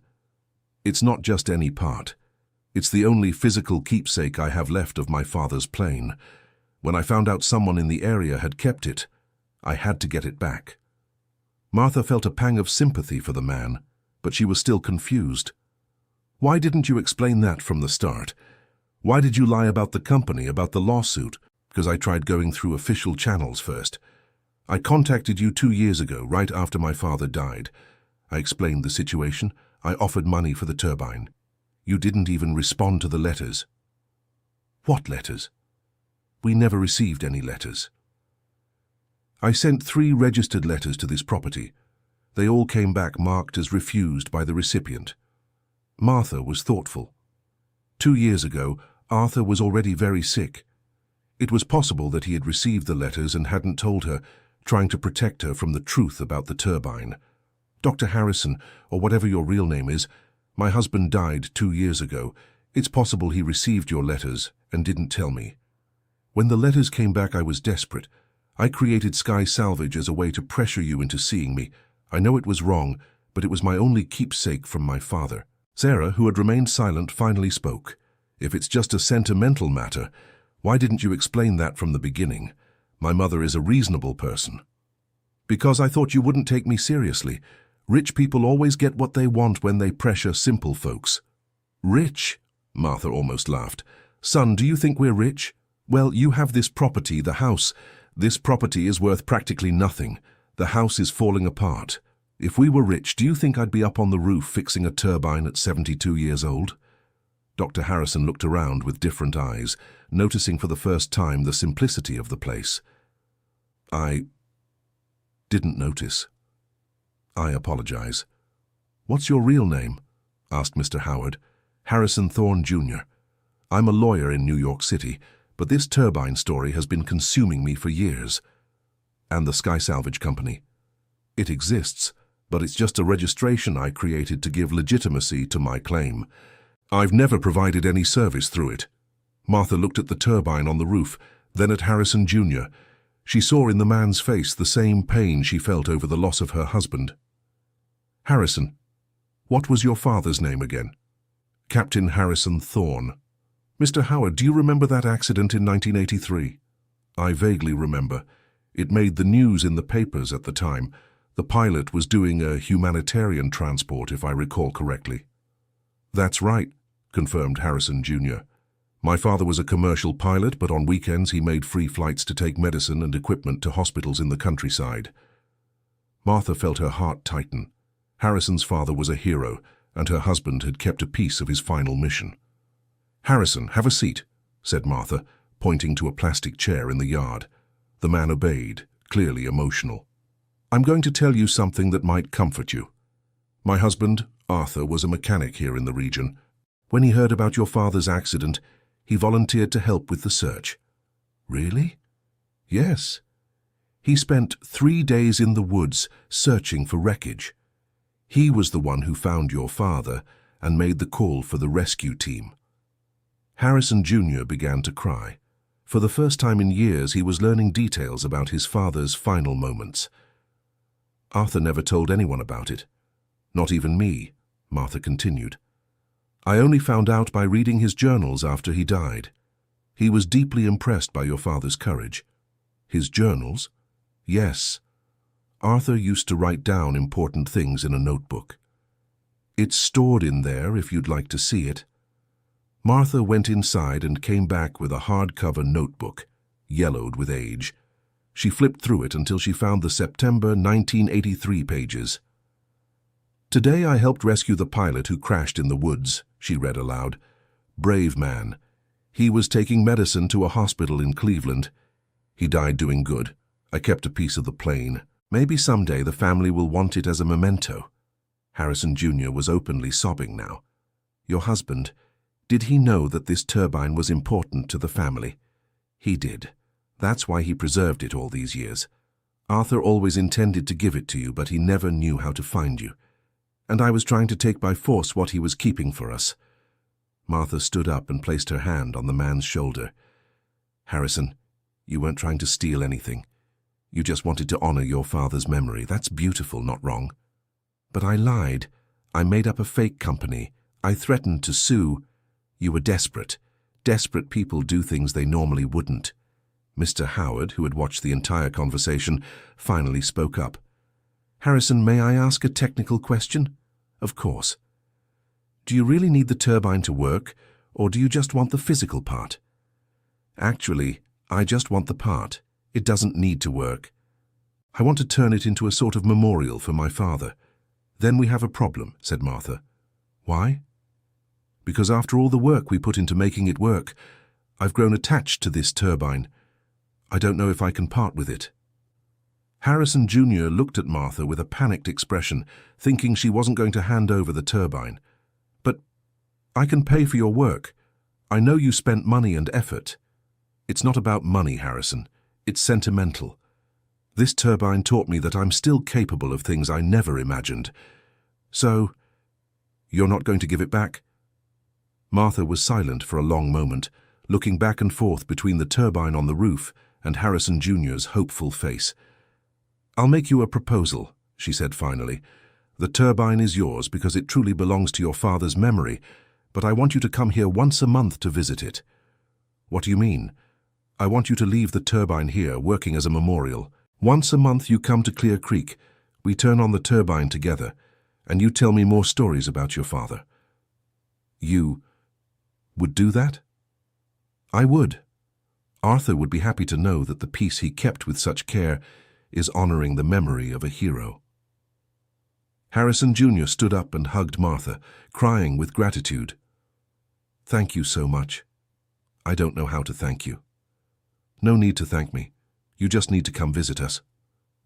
it's not just any part. It's the only physical keepsake I have left of my father's plane. When I found out someone in the area had kept it, I had to get it back." Martha felt a pang of sympathy for the man, but she was still confused. "Why didn't you explain that from the start? Why did you lie about the company, about the lawsuit?" "Because I tried going through official channels first. I contacted you 2 years ago, right after my father died. I explained the situation. I offered money for the turbine. You didn't even respond to the letters." "What letters?" "We never received any letters." "I sent 3 registered letters to this property. They all came back marked as refused by the recipient." Martha was thoughtful. 2 years ago, Arthur was already very sick. It was possible that he had received the letters and hadn't told her, trying to protect her from the truth about the turbine. "Dr. Harrison, or whatever your real name is, my husband died 2 years ago. It's possible he received your letters and didn't tell me. When the letters came back, I was desperate. I created Sky Salvage as a way to pressure you into seeing me. I know it was wrong, but it was my only keepsake from my father." Sarah, who had remained silent, finally spoke. "If it's just a sentimental matter, why didn't you explain that from the beginning? My mother is a reasonable person." "Because I thought you wouldn't take me seriously. Rich people always get what they want when they pressure simple folks." "Rich?" Martha almost laughed. "Son, do you think we're rich? Well, you have this property, the house. This property is worth practically nothing. The house is falling apart. If we were rich, do you think I'd be up on the roof fixing a turbine at 72 years old?" Dr. Harrison looked around with different eyes, noticing for the first time the simplicity of the place. "I didn't notice. I apologize." "What's your real name?" asked Mr. Howard. "Harrison Thorne, Jr. I'm a lawyer in New York City, but this turbine story has been consuming me for years." "And the Sky Salvage Company?" It exists, but it's just a registration I created to give legitimacy to my claim. I've never provided any service through it." Martha looked at the turbine on the roof, then at Harrison Jr. She saw in the man's face the same pain she felt over the loss of her husband. "Harrison, what was your father's name again?" "Captain Harrison Thorne." "Mr. Howard, do you remember that accident in 1983? "I vaguely remember. It made the news in the papers at the time. The pilot was doing a humanitarian transport, if I recall correctly." "That's right," confirmed Harrison Jr. "My father was a commercial pilot, but on weekends he made free flights to take medicine and equipment to hospitals in the countryside." Martha felt her heart tighten. Harrison's father was a hero, and her husband had kept a piece of his final mission. "Harrison, have a seat," said Martha, pointing to a plastic chair in the yard. The man obeyed, clearly emotional. "I'm going to tell you something that might comfort you. My husband, Arthur, was a mechanic here in the region. When he heard about your father's accident, he volunteered to help with the search." "Really?" "Yes. He spent 3 days in the woods searching for wreckage. He was the one who found your father and made the call for the rescue team." Harrison Jr. began to cry. For the first time in years, he was learning details about his father's final moments. "Arthur never told anyone about it. Not even me," Martha continued. "I only found out by reading his journals after he died. He was deeply impressed by your father's courage." "His journals?" "Yes. Arthur used to write down important things in a notebook. It's stored in there if you'd like to see it." Martha went inside and came back with a hardcover notebook, yellowed with age. She flipped through it until she found the September 1983 pages. "Today I helped rescue the pilot who crashed in the woods," she read aloud. "Brave man. He was taking medicine to a hospital in Cleveland. He died doing good. I kept a piece of the plane. Maybe someday the family will want it as a memento." Harrison Jr. was openly sobbing now. "Your husband, did he know that this turbine was important to the family?" "He did. That's why he preserved it all these years. Arthur always intended to give it to you, but he never knew how to find you. And I was trying to take by force what he was keeping for us." Martha stood up and placed her hand on the man's shoulder. "Harrison, you weren't trying to steal anything. You just wanted to honor your father's memory. That's beautiful, not wrong. But I lied. I made up a fake company. I threatened to sue. You were desperate. Desperate people do things they normally wouldn't." Mr. Howard, who had watched the entire conversation, finally spoke up. "Harrison, may I ask a technical question?" "Of course." "Do you really need the turbine to work, or do you just want the physical part?" "Actually, I just want the part. It doesn't need to work. I want to turn it into a sort of memorial for my father." "Then we have a problem," said Martha. "Why?" "Because after all the work we put into making it work, I've grown attached to this turbine. I don't know if I can part with it." Harrison Jr. looked at Martha with a panicked expression, thinking she wasn't going to hand over the turbine. "But I can pay for your work. I know you spent money and effort." "It's not about money, Harrison. It's sentimental. This turbine taught me that I'm still capable of things I never imagined. So, you're not going to give it back?" Martha was silent for a long moment, looking back and forth between the turbine on the roof and Harrison Jr.'s hopeful face. "I'll make you a proposal," she said finally. "The turbine is yours because it truly belongs to your father's memory, but I want you to come here once a month to visit it." "What do you mean?" "I want you to leave the turbine here, working as a memorial. Once a month you come to Clear Creek. We turn on the turbine together, and you tell me more stories about your father." "You would do that?" "I would. Arthur would be happy to know that the piece he kept with such care is honoring the memory of a hero." Harrison Jr. stood up and hugged Martha, crying with gratitude. "Thank you so much. I don't know how to thank you." "No need to thank me. You just need to come visit us."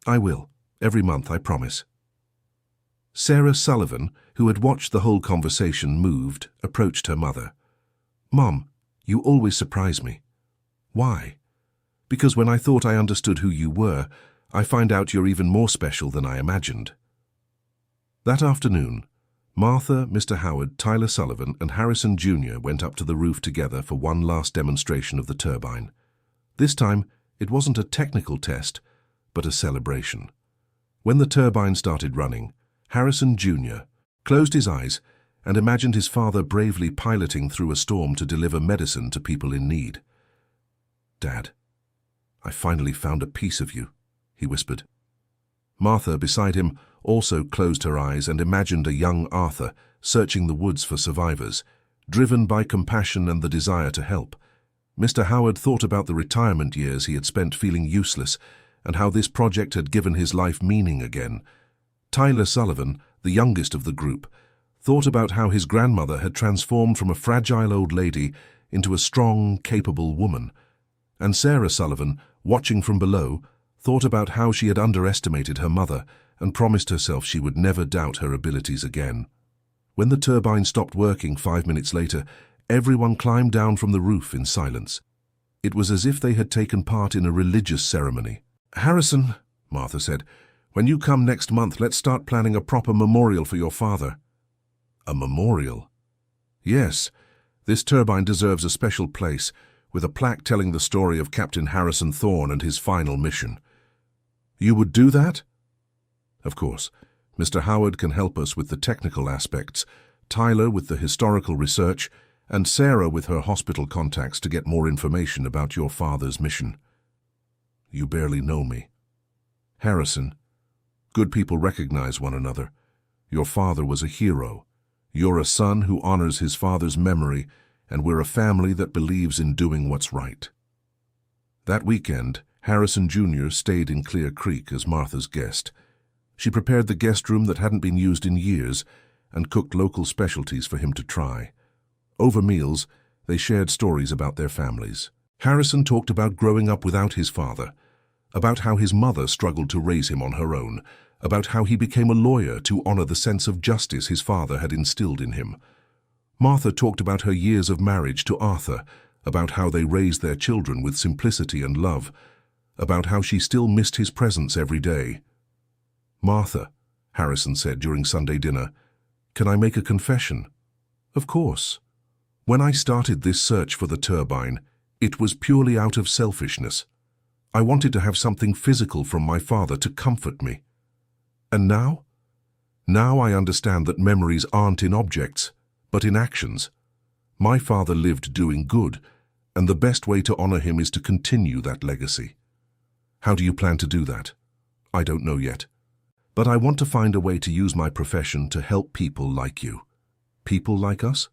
"I will. Every month, I promise." Sarah Sullivan, who had watched the whole conversation moved, approached her mother. "Mom, you always surprise me." "Why?" "Because when I thought I understood who you were, I find out you're even more special than I imagined." That afternoon, Martha, Mr. Howard, Tyler Sullivan, and Harrison Jr. went up to the roof together for one last demonstration of the turbine. This time, it wasn't a technical test, but a celebration. When the turbine started running, Harrison Jr. closed his eyes and imagined his father bravely piloting through a storm to deliver medicine to people in need. "Dad, I finally found a piece of you," he whispered. Martha, beside him, also closed her eyes and imagined a young Arthur searching the woods for survivors, driven by compassion and the desire to help. Mr. Howard thought about the retirement years he had spent feeling useless and how this project had given his life meaning again. Tyler Sullivan, the youngest of the group, thought about how his grandmother had transformed from a fragile old lady into a strong, capable woman. And Sarah Sullivan, watching from below, thought about how she had underestimated her mother and promised herself she would never doubt her abilities again. When the turbine stopped working 5 minutes later, everyone climbed down from the roof in silence. It was as if they had taken part in a religious ceremony. "Harrison," Martha said, "when you come next month, let's start planning a proper memorial for your father." "A memorial?" "Yes, this turbine deserves a special place, with a plaque telling the story of Captain Harrison Thorne and his final mission." "You would do that?" "Of course. Mr. Howard can help us with the technical aspects, Tyler with the historical research, and Sarah with her hospital contacts to get more information about your father's mission." "You barely know me." "Harrison, good people recognize one another. Your father was a hero. You're a son who honors his father's memory, and we're a family that believes in doing what's right." That weekend, Harrison Jr. stayed in Clear Creek as Martha's guest. She prepared the guest room that hadn't been used in years and cooked local specialties for him to try. Over meals, they shared stories about their families. Harrison talked about growing up without his father, about how his mother struggled to raise him on her own, about how he became a lawyer to honor the sense of justice his father had instilled in him. Martha talked about her years of marriage to Arthur, about how they raised their children with simplicity and love, about how she still missed his presence every day. "Martha," Harrison said during Sunday dinner, "can I make a confession?" "Of course. When I started this search for the turbine, it was purely out of selfishness. I wanted to have something physical from my father to comfort me. And now? Now I understand that memories aren't in objects, but in actions. My father lived doing good, and the best way to honor him is to continue that legacy. How do you plan to do that? I don't know yet. But I want to find a way to use my profession to help people like you." "People like us?"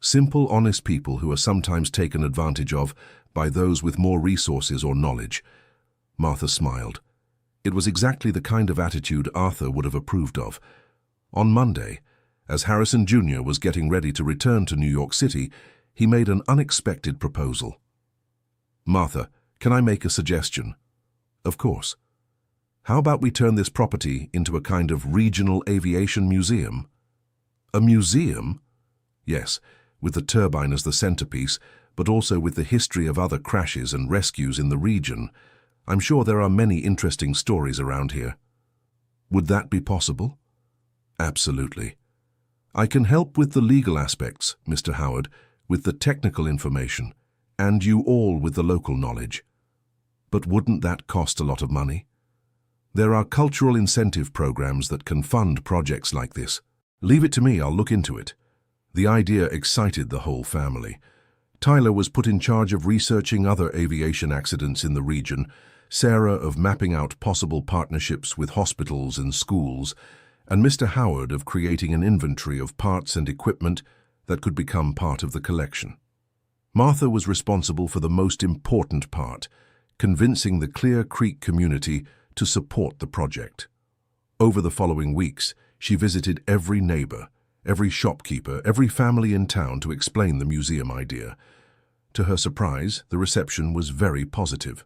"Simple, honest people who are sometimes taken advantage of by those with more resources or knowledge." Martha smiled. It was exactly the kind of attitude Arthur would have approved of. On Monday, as Harrison Jr. was getting ready to return to New York City, he made an unexpected proposal. "Martha, can I make a suggestion?" "Of course." "How about we turn this property into a kind of regional aviation museum?" "A museum?" "Yes, with the turbine as the centerpiece, but also with the history of other crashes and rescues in the region. I'm sure there are many interesting stories around here." "Would that be possible?" "Absolutely. I can help with the legal aspects, Mr. Howard, with the technical information, and you all with the local knowledge. But wouldn't that cost a lot of money? There are cultural incentive programs that can fund projects like this. Leave it to me, I'll look into it." The idea excited the whole family. Tyler was put in charge of researching other aviation accidents in the region, Sarah of mapping out possible partnerships with hospitals and schools, and Mr. Howard of creating an inventory of parts and equipment that could become part of the collection. Martha was responsible for the most important part, convincing the Clear Creek community to support the project. Over the following weeks, she visited every neighbor, every shopkeeper, every family in town to explain the museum idea. To her surprise, the reception was very positive.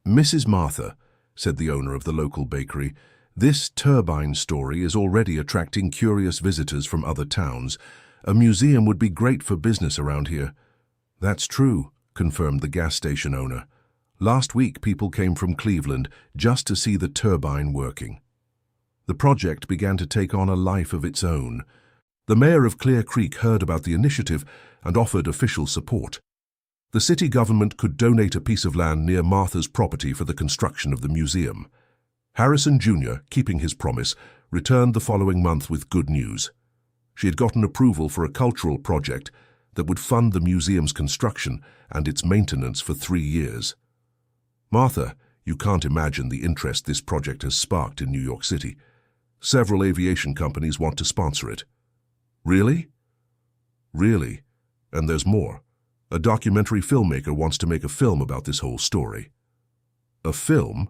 "Mrs. Martha," said the owner of the local bakery, "this turbine story is already attracting curious visitors from other towns. A museum would be great for business around here." "That's true," confirmed the gas station owner. Last week, people came from Cleveland just to see the turbine working. The project began to take on a life of its own. The mayor of Clear Creek heard about the initiative and offered official support. The city government could donate a piece of land near Martha's property for the construction of the museum. Harrison Jr., keeping his promise, returned the following month with good news. She had gotten approval for a cultural project that would fund the museum's construction and its maintenance for 3 years. Martha, you can't imagine the interest this project has sparked in New York City. Several aviation companies want to sponsor it. Really? Really. And there's more. A documentary filmmaker wants to make a film about this whole story. A film?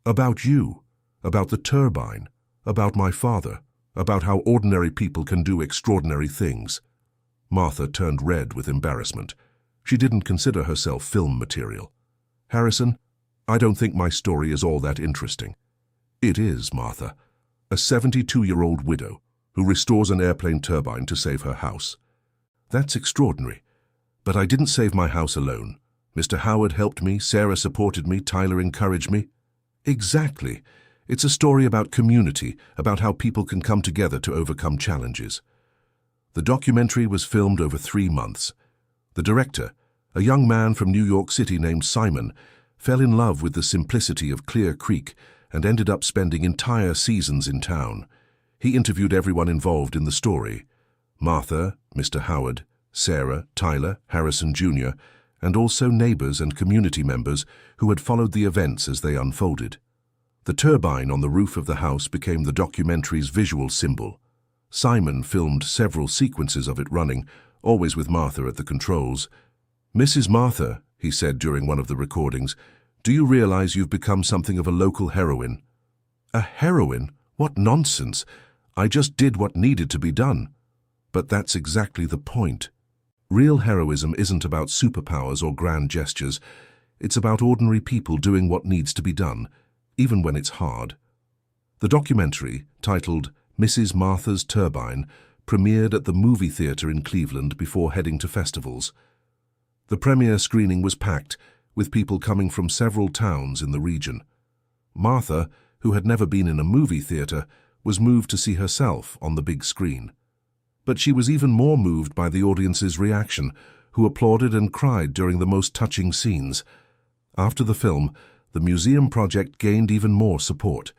About you, about the turbine, about my father, about how ordinary people can do extraordinary things. Martha turned red with embarrassment. She didn't consider herself film material. Harrison, I don't think my story is all that interesting. It is, Martha. A 72-year-old widow who restores an airplane turbine to save her house. That's extraordinary. But I didn't save my house alone. Mr. Howard helped me, Sarah supported me, Tyler encouraged me. Exactly. It's a story about community, about how people can come together to overcome challenges. The documentary was filmed over 3 months. The director, a young man from New York City named Simon, fell in love with the simplicity of Clear Creek and ended up spending entire seasons in town. He interviewed everyone involved in the story: Martha, Mr. Howard, Sarah, Tyler, Harrison Jr., and also neighbors and community members who had followed the events as they unfolded. The turbine on the roof of the house became the documentary's visual symbol. Simon filmed several sequences of it running, always with Martha at the controls. "Mrs. Martha," he said during one of the recordings, "do you realize you've become something of a local heroine?" "A heroine? What nonsense! I just did what needed to be done." But that's exactly the point. Real heroism isn't about superpowers or grand gestures. It's about ordinary people doing what needs to be done, even when it's hard. The documentary, titled Mrs. Martha's Turbine, premiered at the movie theater in Cleveland before heading to festivals. The premiere screening was packed, with people coming from several towns in the region. Martha, who had never been in a movie theater, was moved to see herself on the big screen. But she was even more moved by the audience's reaction, who applauded and cried during the most touching scenes. After the film, the museum project gained even more support.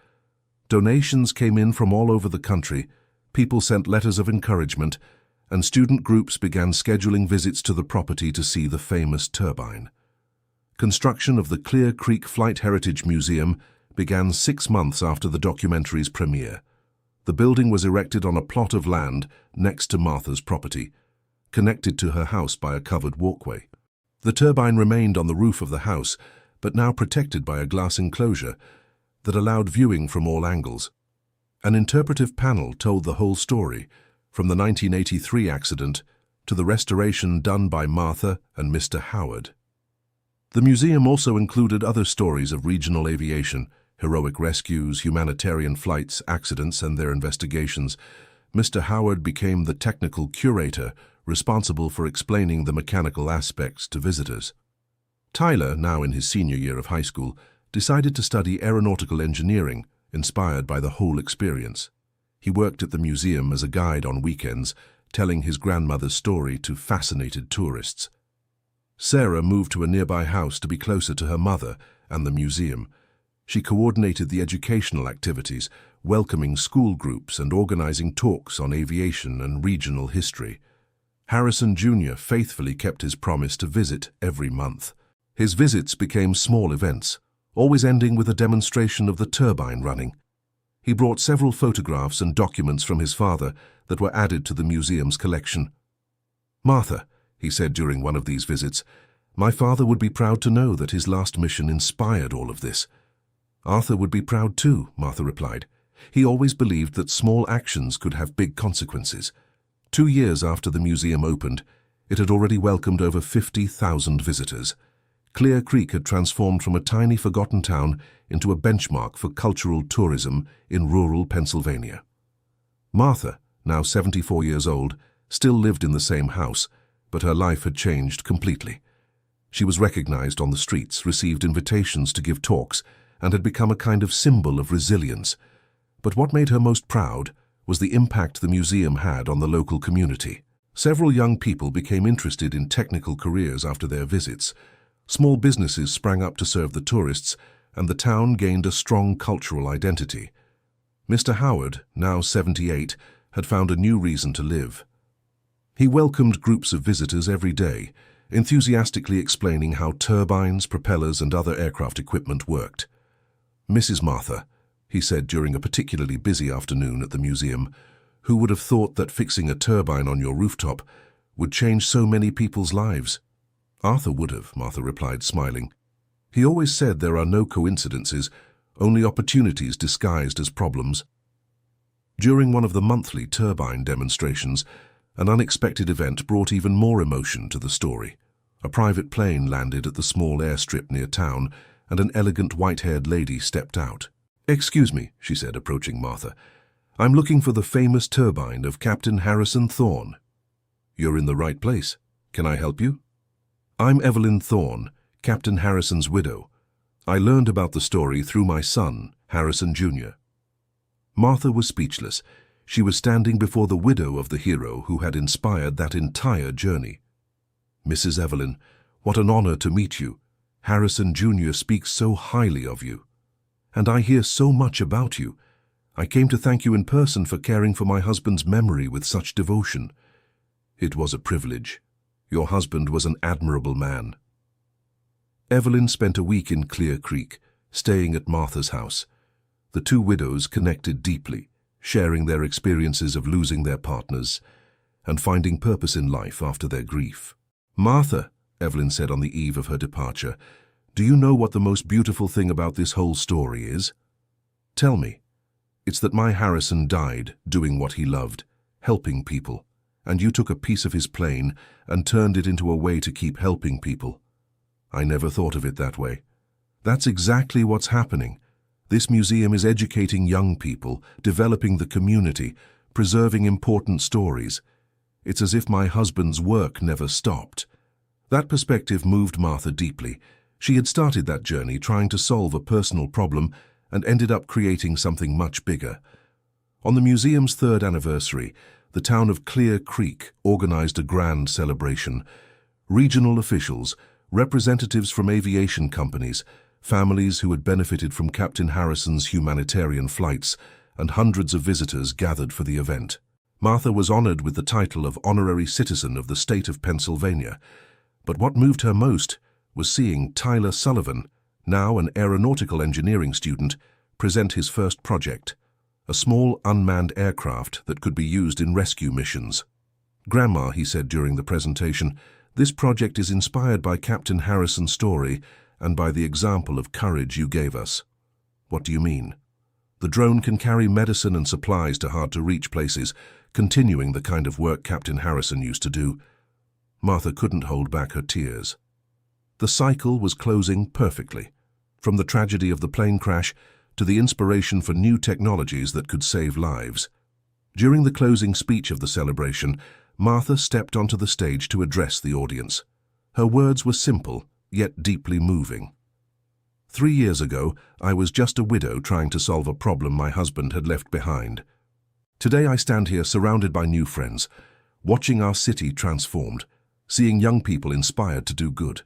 Donations came in from all over the country, people sent letters of encouragement, and student groups began scheduling visits to the property to see the famous turbine. Construction of the Clear Creek Flight Heritage Museum began 6 months after the documentary's premiere. The building was erected on a plot of land next to Martha's property, connected to her house by a covered walkway. The turbine remained on the roof of the house, but now protected by a glass enclosure that allowed viewing from all angles. An interpretive panel told the whole story, from the 1983 accident to the restoration done by Martha and Mr. Howard. The museum also included other stories of regional aviation, heroic rescues, humanitarian flights, accidents, and their investigations. Mr. Howard became the technical curator responsible for explaining the mechanical aspects to visitors. Tyler, now in his senior year of high school, decided to study aeronautical engineering, inspired by the whole experience. He worked at the museum as a guide on weekends, telling his grandmother's story to fascinated tourists. Sarah moved to a nearby house to be closer to her mother and the museum. She coordinated the educational activities, welcoming school groups and organizing talks on aviation and regional history. Harrison Jr. faithfully kept his promise to visit every month. His visits became small events, always ending with a demonstration of the turbine running. He brought several photographs and documents from his father that were added to the museum's collection. "Martha," he said during one of these visits, "my father would be proud to know that his last mission inspired all of this." "Arthur would be proud too," Martha replied. "He always believed that small actions could have big consequences." 2 years after the museum opened, it had already welcomed over 50,000 visitors. Clear Creek had transformed from a tiny forgotten town into a benchmark for cultural tourism in rural Pennsylvania. Martha, now 74 years old, still lived in the same house, but her life had changed completely. She was recognized on the streets, received invitations to give talks, and had become a kind of symbol of resilience. But what made her most proud was the impact the museum had on the local community. Several young people became interested in technical careers after their visits. Small businesses sprang up to serve the tourists, and the town gained a strong cultural identity. Mr. Howard, now 78, had found a new reason to live. He welcomed groups of visitors every day, enthusiastically explaining how turbines, propellers, and other aircraft equipment worked. "Mrs. Martha," he said during a particularly busy afternoon at the museum, "who would have thought that fixing a turbine on your rooftop would change so many people's lives?" "Arthur would have," Martha replied, smiling. "He always said there are no coincidences, only opportunities disguised as problems." During one of the monthly turbine demonstrations, an unexpected event brought even more emotion to the story. A private plane landed at the small airstrip near town, and an elegant white-haired lady stepped out. "Excuse me," she said, approaching Martha. "I'm looking for the famous turbine of Captain Harrison Thorne." "You're in the right place. Can I help you?" "I'm Evelyn Thorne, Captain Harrison's widow. I learned about the story through my son, Harrison Jr." Martha was speechless. She was standing before the widow of the hero who had inspired that entire journey. "Mrs. Evelyn, what an honor to meet you. Harrison Jr. speaks so highly of you. And I hear so much about you. I came to thank you in person for caring for my husband's memory with such devotion." "It was a privilege. Your husband was an admirable man." Evelyn spent a week in Clear Creek, staying at Martha's house. The two widows connected deeply, sharing their experiences of losing their partners and finding purpose in life after their grief. "Martha," Evelyn said on the eve of her departure, "do you know what the most beautiful thing about this whole story is?" "Tell me." "It's that my Harrison died doing what he loved, helping people, and you took a piece of his plane and turned it into a way to keep helping people." "I never thought of it that way." "That's exactly what's happening. This museum is educating young people, developing the community, preserving important stories. It's as if my husband's work never stopped." That perspective moved Martha deeply. She had started that journey trying to solve a personal problem and ended up creating something much bigger. On the museum's 3rd anniversary, the town of Clear Creek organized a grand celebration. Regional officials, representatives from aviation companies, families who had benefited from Captain Harrison's humanitarian flights, and hundreds of visitors gathered for the event. Martha was honored with the title of Honorary Citizen of the State of Pennsylvania. But what moved her most was seeing Tyler Sullivan, now an aeronautical engineering student, present his first project, a small unmanned aircraft that could be used in rescue missions. "Grandma," he said during the presentation, "this project is inspired by Captain Harrison's story and by the example of courage you gave us." "What do you mean?" "The drone can carry medicine and supplies to hard-to-reach places, continuing the kind of work Captain Harrison used to do." Martha couldn't hold back her tears. The cycle was closing perfectly, from the tragedy of the plane crash to the inspiration for new technologies that could save lives. During the closing speech of the celebration, Martha stepped onto the stage to address the audience. Her words were simple, yet deeply moving. 3 years ago, I was just a widow trying to solve a problem my husband had left behind. Today I stand here surrounded by new friends, watching our city transformed, seeing young people inspired to do good.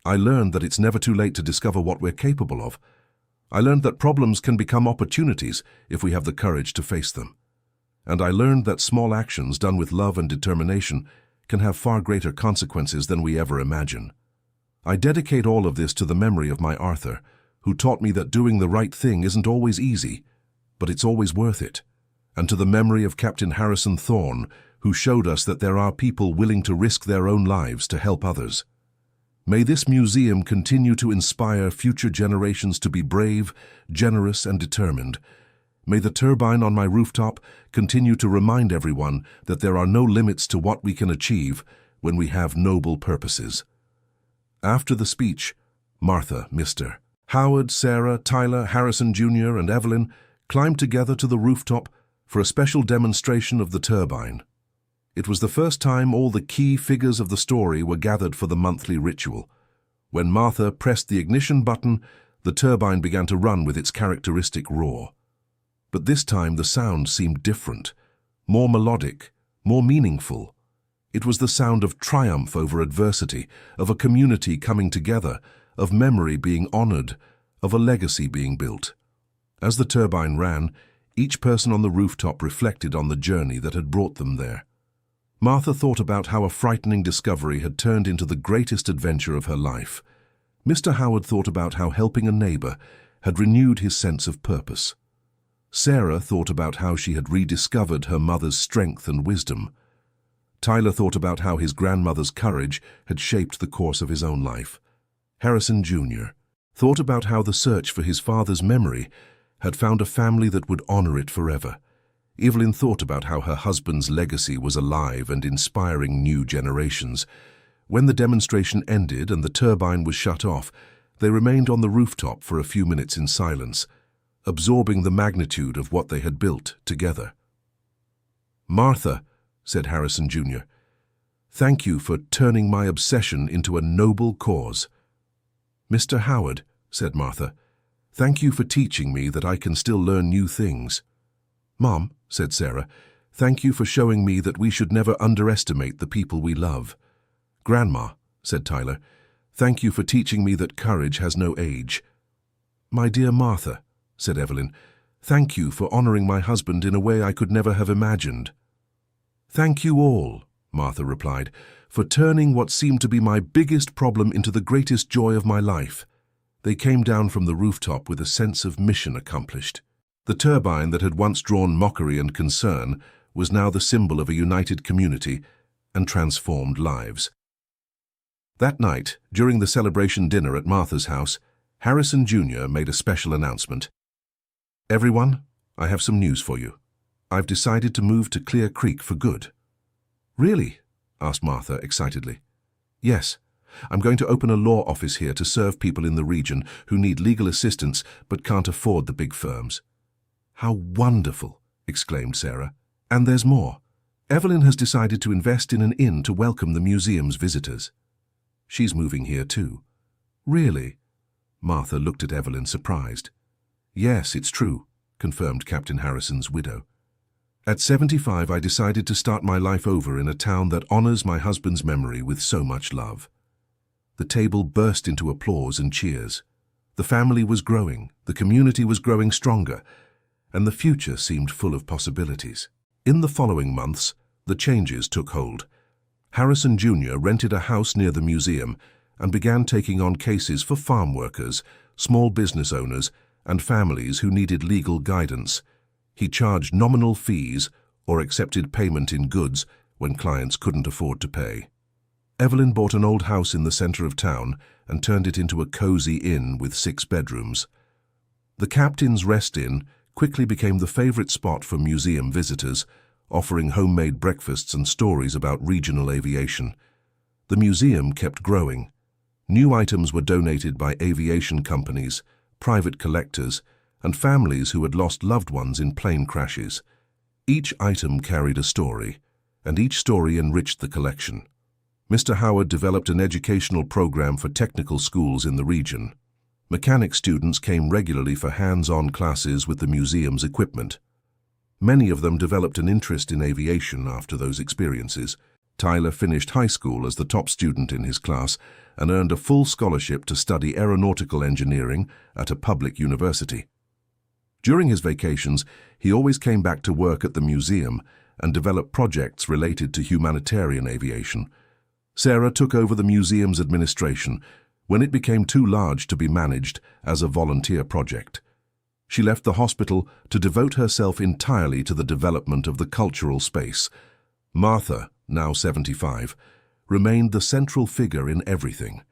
I learned that it's never too late to discover what we're capable of. I learned that problems can become opportunities if we have the courage to face them. And I learned that small actions done with love and determination can have far greater consequences than we ever imagine. I dedicate all of this to the memory of my Arthur, who taught me that doing the right thing isn't always easy, but it's always worth it, and to the memory of Captain Harrison Thorne, who showed us that there are people willing to risk their own lives to help others. May this museum continue to inspire future generations to be brave, generous, and determined. May the turbine on my rooftop continue to remind everyone that there are no limits to what we can achieve when we have noble purposes. After the speech, Martha, Mr. Howard, Sarah, Tyler, Harrison Jr., and Evelyn climbed together to the rooftop for a special demonstration of the turbine. It was the first time all the key figures of the story were gathered for the monthly ritual. When Martha pressed the ignition button, the turbine began to run with its characteristic roar. But this time the sound seemed different, more melodic, more meaningful. It was the sound of triumph over adversity, of a community coming together, of memory being honored, of a legacy being built. As the turbine ran, each person on the rooftop reflected on the journey that had brought them there. Martha thought about how a frightening discovery had turned into the greatest adventure of her life. Mr. Howard thought about how helping a neighbor had renewed his sense of purpose. Sarah thought about how she had rediscovered her mother's strength and wisdom. Tyler thought about how his grandmother's courage had shaped the course of his own life. Harrison Jr. thought about how the search for his father's memory had found a family that would honor it forever. Evelyn thought about how her husband's legacy was alive and inspiring new generations. When the demonstration ended and the turbine was shut off, they remained on the rooftop for a few minutes in silence, absorbing the magnitude of what they had built together. "Martha," said Harrison Jr., "thank you for turning my obsession into a noble cause." "Mr. Howard," said Martha, "thank you for teaching me that I can still learn new things." "Mom," said Sarah, "thank you for showing me that we should never underestimate the people we love." "Grandma," said Tyler, "thank you for teaching me that courage has no age." "My dear Martha," said Evelyn, "thank you for honoring my husband in a way I could never have imagined." "Thank you all," Martha replied, "for turning what seemed to be my biggest problem into the greatest joy of my life." They came down from the rooftop with a sense of mission accomplished. The turbine that had once drawn mockery and concern was now the symbol of a united community and transformed lives. That night, during the celebration dinner at Martha's house, Harrison Jr. made a special announcement. "Everyone, I have some news for you. I've decided to move to Clear Creek for good." "Really?" asked Martha excitedly. "Yes. I'm going to open a law office here to serve people in the region who need legal assistance but can't afford the big firms." "How wonderful!" exclaimed Sarah. "And there's more. Evelyn has decided to invest in an inn to welcome the museum's visitors. She's moving here too." "Really?" Martha looked at Evelyn surprised. "Yes, it's true," confirmed Captain Harrison's widow. "At 75, I decided to start my life over in a town that honors my husband's memory with so much love." The table burst into applause and cheers. The family was growing, the community was growing stronger, and the future seemed full of possibilities. In the following months, the changes took hold. Harrison Jr. rented a house near the museum and began taking on cases for farm workers, small business owners, and families who needed legal guidance. He charged nominal fees or accepted payment in goods when clients couldn't afford to pay. Evelyn bought an old house in the center of town and turned it into a cozy inn with 6 bedrooms. The Captain's Rest Inn quickly became the favorite spot for museum visitors, offering homemade breakfasts and stories about regional aviation. The museum kept growing. New items were donated by aviation companies, private collectors, and families who had lost loved ones in plane crashes. Each item carried a story, and each story enriched the collection. Mr. Howard developed an educational program for technical schools in the region. Mechanic students came regularly for hands-on classes with the museum's equipment. Many of them developed an interest in aviation after those experiences. Tyler finished high school as the top student in his class and earned a full scholarship to study aeronautical engineering at a public university. During his vacations, he always came back to work at the museum and developed projects related to humanitarian aviation. Sarah took over the museum's administration when it became too large to be managed as a volunteer project. She left the hospital to devote herself entirely to the development of the cultural space. Martha, now 75, remained the central figure in everything.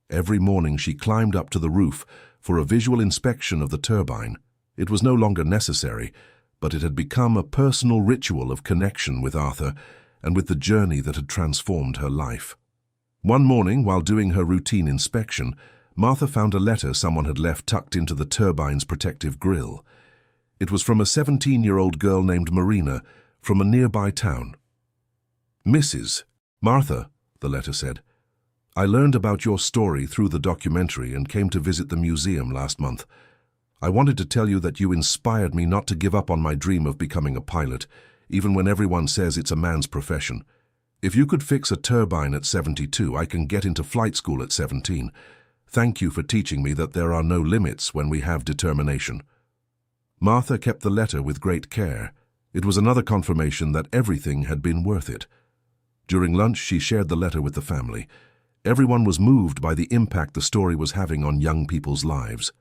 Every morning she climbed up to the roof for a visual inspection of the turbine. It was no longer necessary, but it had become a personal ritual of connection with Arthur and with the journey that had transformed her life. One morning, while doing her routine inspection, Martha found a letter someone had left tucked into the turbine's protective grille. It was from a 17-year-old girl named Marina from a nearby town. "Mrs. Martha," the letter said, I learned about your story through the documentary and came to visit the museum last month. I wanted to tell you that you inspired me not to give up on my dream of becoming a pilot, even when everyone says it's a man's profession. If you could fix a turbine at 72, I can get into flight school at 17. Thank you for teaching me that there are no limits when we have determination. Martha kept the letter with great care. It was another confirmation that everything had been worth it. During lunch, she shared the letter with the family. Everyone was moved by the impact the story was having on young people's lives.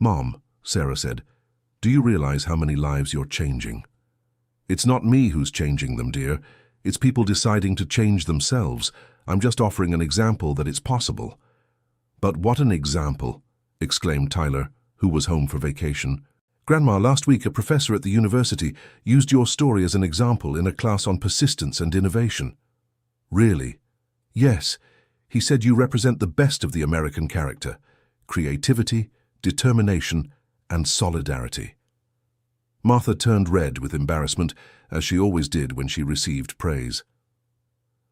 "Mom," Sarah said, "do you realize how many lives you're changing?" "It's not me who's changing them, dear. It's people deciding to change themselves. I'm just offering an example that it's possible." "But what an example," exclaimed Tyler, who was home for vacation. "Grandma, last week a professor at the university used your story as an example in a class on persistence and innovation." "Really?" "Yes. He said you represent the best of the American character: creativity, determination, and solidarity." Martha turned red with embarrassment, as she always did when she received praise.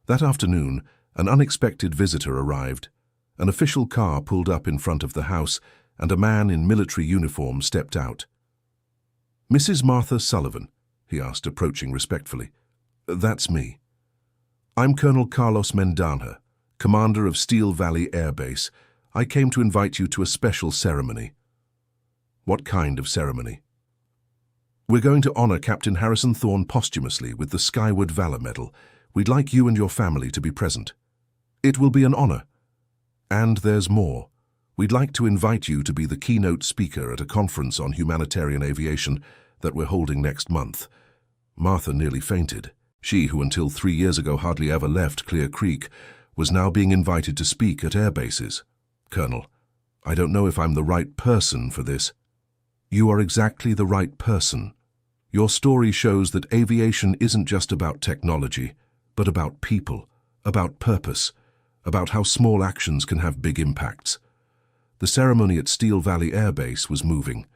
That afternoon, an unexpected visitor arrived. An official car pulled up in front of the house, and a man in military uniform stepped out. "Mrs. Martha Sullivan?" he asked, approaching respectfully. "That's me. I'm Colonel Carlos Mendana, commander of Steel Valley Air Base. I came to invite you to a special ceremony." "What kind of ceremony?" "We're going to honor Captain Harrison Thorne posthumously with the Skyward Valor Medal. We'd like you and your family to be present." "It will be an honor. And there's more. We'd like to invite you to be the keynote speaker at a conference on humanitarian aviation that we're holding next month." Martha nearly fainted. She, who until 3 years ago hardly ever left Clear Creek, was now being invited to speak at air bases. "Colonel, I don't know if I'm the right person for this." "You are exactly the right person. Your story shows that aviation isn't just about technology, but about people, about purpose, about how small actions can have big impacts." The ceremony at Steel Valley Air Base was moving.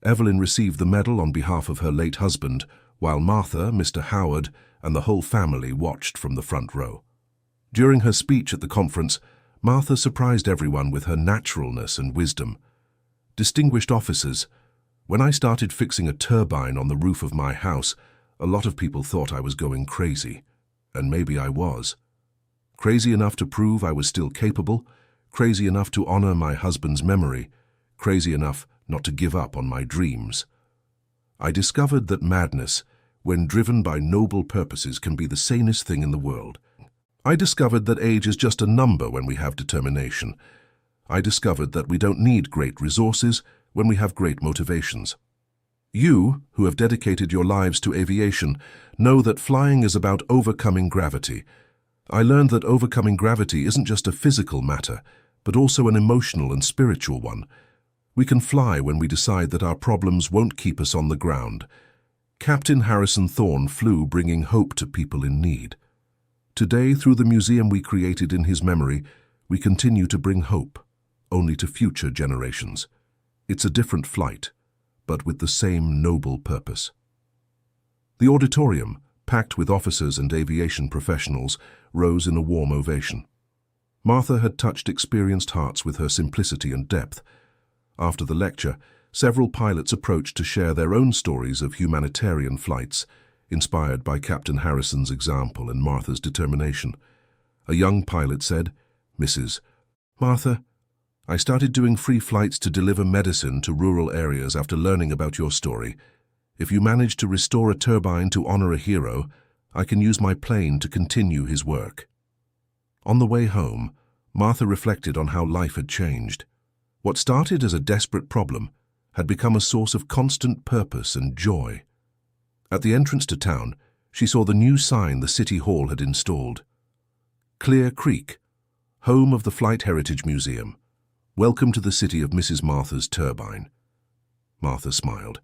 Evelyn received the medal on behalf of her late husband, while Martha, Mr. Howard, and the whole family watched from the front row. During her speech at the conference, Martha surprised everyone with her naturalness and wisdom. "Distinguished officers, when I started fixing a turbine on the roof of my house, a lot of people thought I was going crazy, and maybe I was. Crazy enough to prove I was still capable, crazy enough to honor my husband's memory, crazy enough not to give up on my dreams. I discovered that madness, when driven by noble purposes, can be the sanest thing in the world. I discovered that age is just a number when we have determination. I discovered that we don't need great resources when we have great motivations. You, who have dedicated your lives to aviation, know that flying is about overcoming gravity. I learned that overcoming gravity isn't just a physical matter, but also an emotional and spiritual one. We can fly when we decide that our problems won't keep us on the ground. Captain Harrison Thorne flew bringing hope to people in need. Today, through the museum we created in his memory, we continue to bring hope, only to future generations. It's a different flight, but with the same noble purpose." The auditorium, packed with officers and aviation professionals, rose in a warm ovation. Martha had touched experienced hearts with her simplicity and depth. After the lecture, several pilots approached to share their own stories of humanitarian flights, inspired by Captain Harrison's example and Martha's determination. A young pilot said, "Mrs. Martha, I started doing free flights to deliver medicine to rural areas after learning about your story. If you manage to restore a turbine to honor a hero, I can use my plane to continue his work." On the way home, Martha reflected on how life had changed. What started as a desperate problem had become a source of constant purpose and joy. At the entrance to town, she saw the new sign the City Hall had installed. "Clear Creek, home of the Flight Heritage Museum. Welcome to the city of Mrs. Martha's turbine." Martha smiled.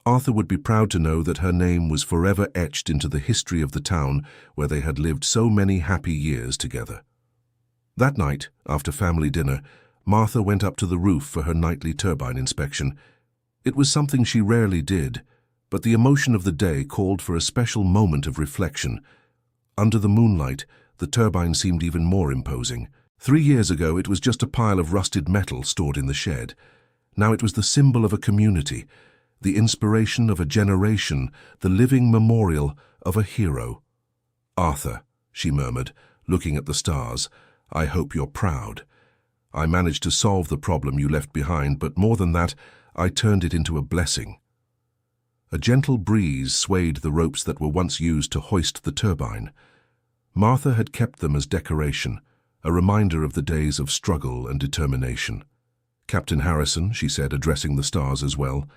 Arthur would be proud to know that her name was forever etched into the history of the town where they had lived so many happy years together. That night, after family dinner, Martha went up to the roof for her nightly turbine inspection. It was something she rarely did, but the emotion of the day called for a special moment of reflection. Under the moonlight, the turbine seemed even more imposing. 3 years ago, it was just a pile of rusted metal stored in the shed. Now it was the symbol of a community, the inspiration of a generation, the living memorial of a hero. "Arthur," she murmured, looking at the stars, "I hope you're proud. I managed to solve the problem you left behind, but more than that, I turned it into a blessing." A gentle breeze swayed the ropes that were once used to hoist the turbine. Martha had kept them as decoration, a reminder of the days of struggle and determination. "Captain Harrison," she said, addressing the stars as well,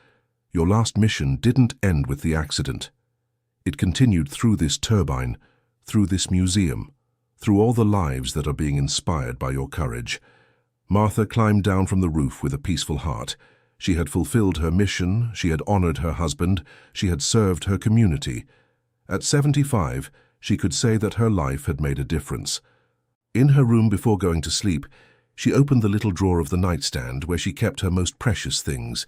"your last mission didn't end with the accident. It continued through this turbine, through this museum, through all the lives that are being inspired by your courage." Martha climbed down from the roof with a peaceful heart. She had fulfilled her mission, she had honored her husband, she had served her community. At 75, she could say that her life had made a difference. In her room before going to sleep, she opened the little drawer of the nightstand where she kept her most precious things.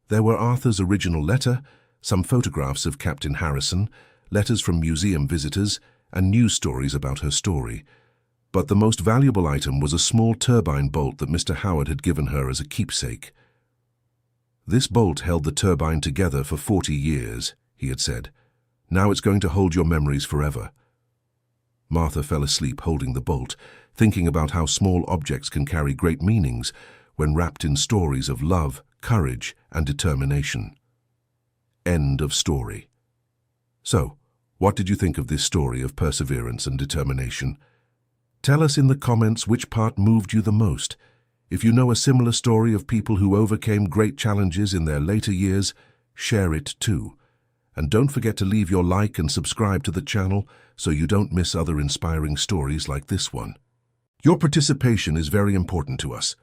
There were Arthur's original letter, some photographs of Captain Harrison, letters from museum visitors, and news stories about her story. But the most valuable item was a small turbine bolt that Mr. Howard had given her as a keepsake. "This bolt held the turbine together for 40 years, he had said. "Now it's going to hold your memories forever." Martha fell asleep holding the bolt, thinking about how small objects can carry great meanings when wrapped in stories of love, courage, and determination. End of story. So, what did you think of this story of perseverance and determination? Tell us in the comments which part moved you the most. If you know a similar story of people who overcame great challenges in their later years, share it too. And don't forget to leave your like and subscribe to the channel so you don't miss other inspiring stories like this one. Your participation is very important to us.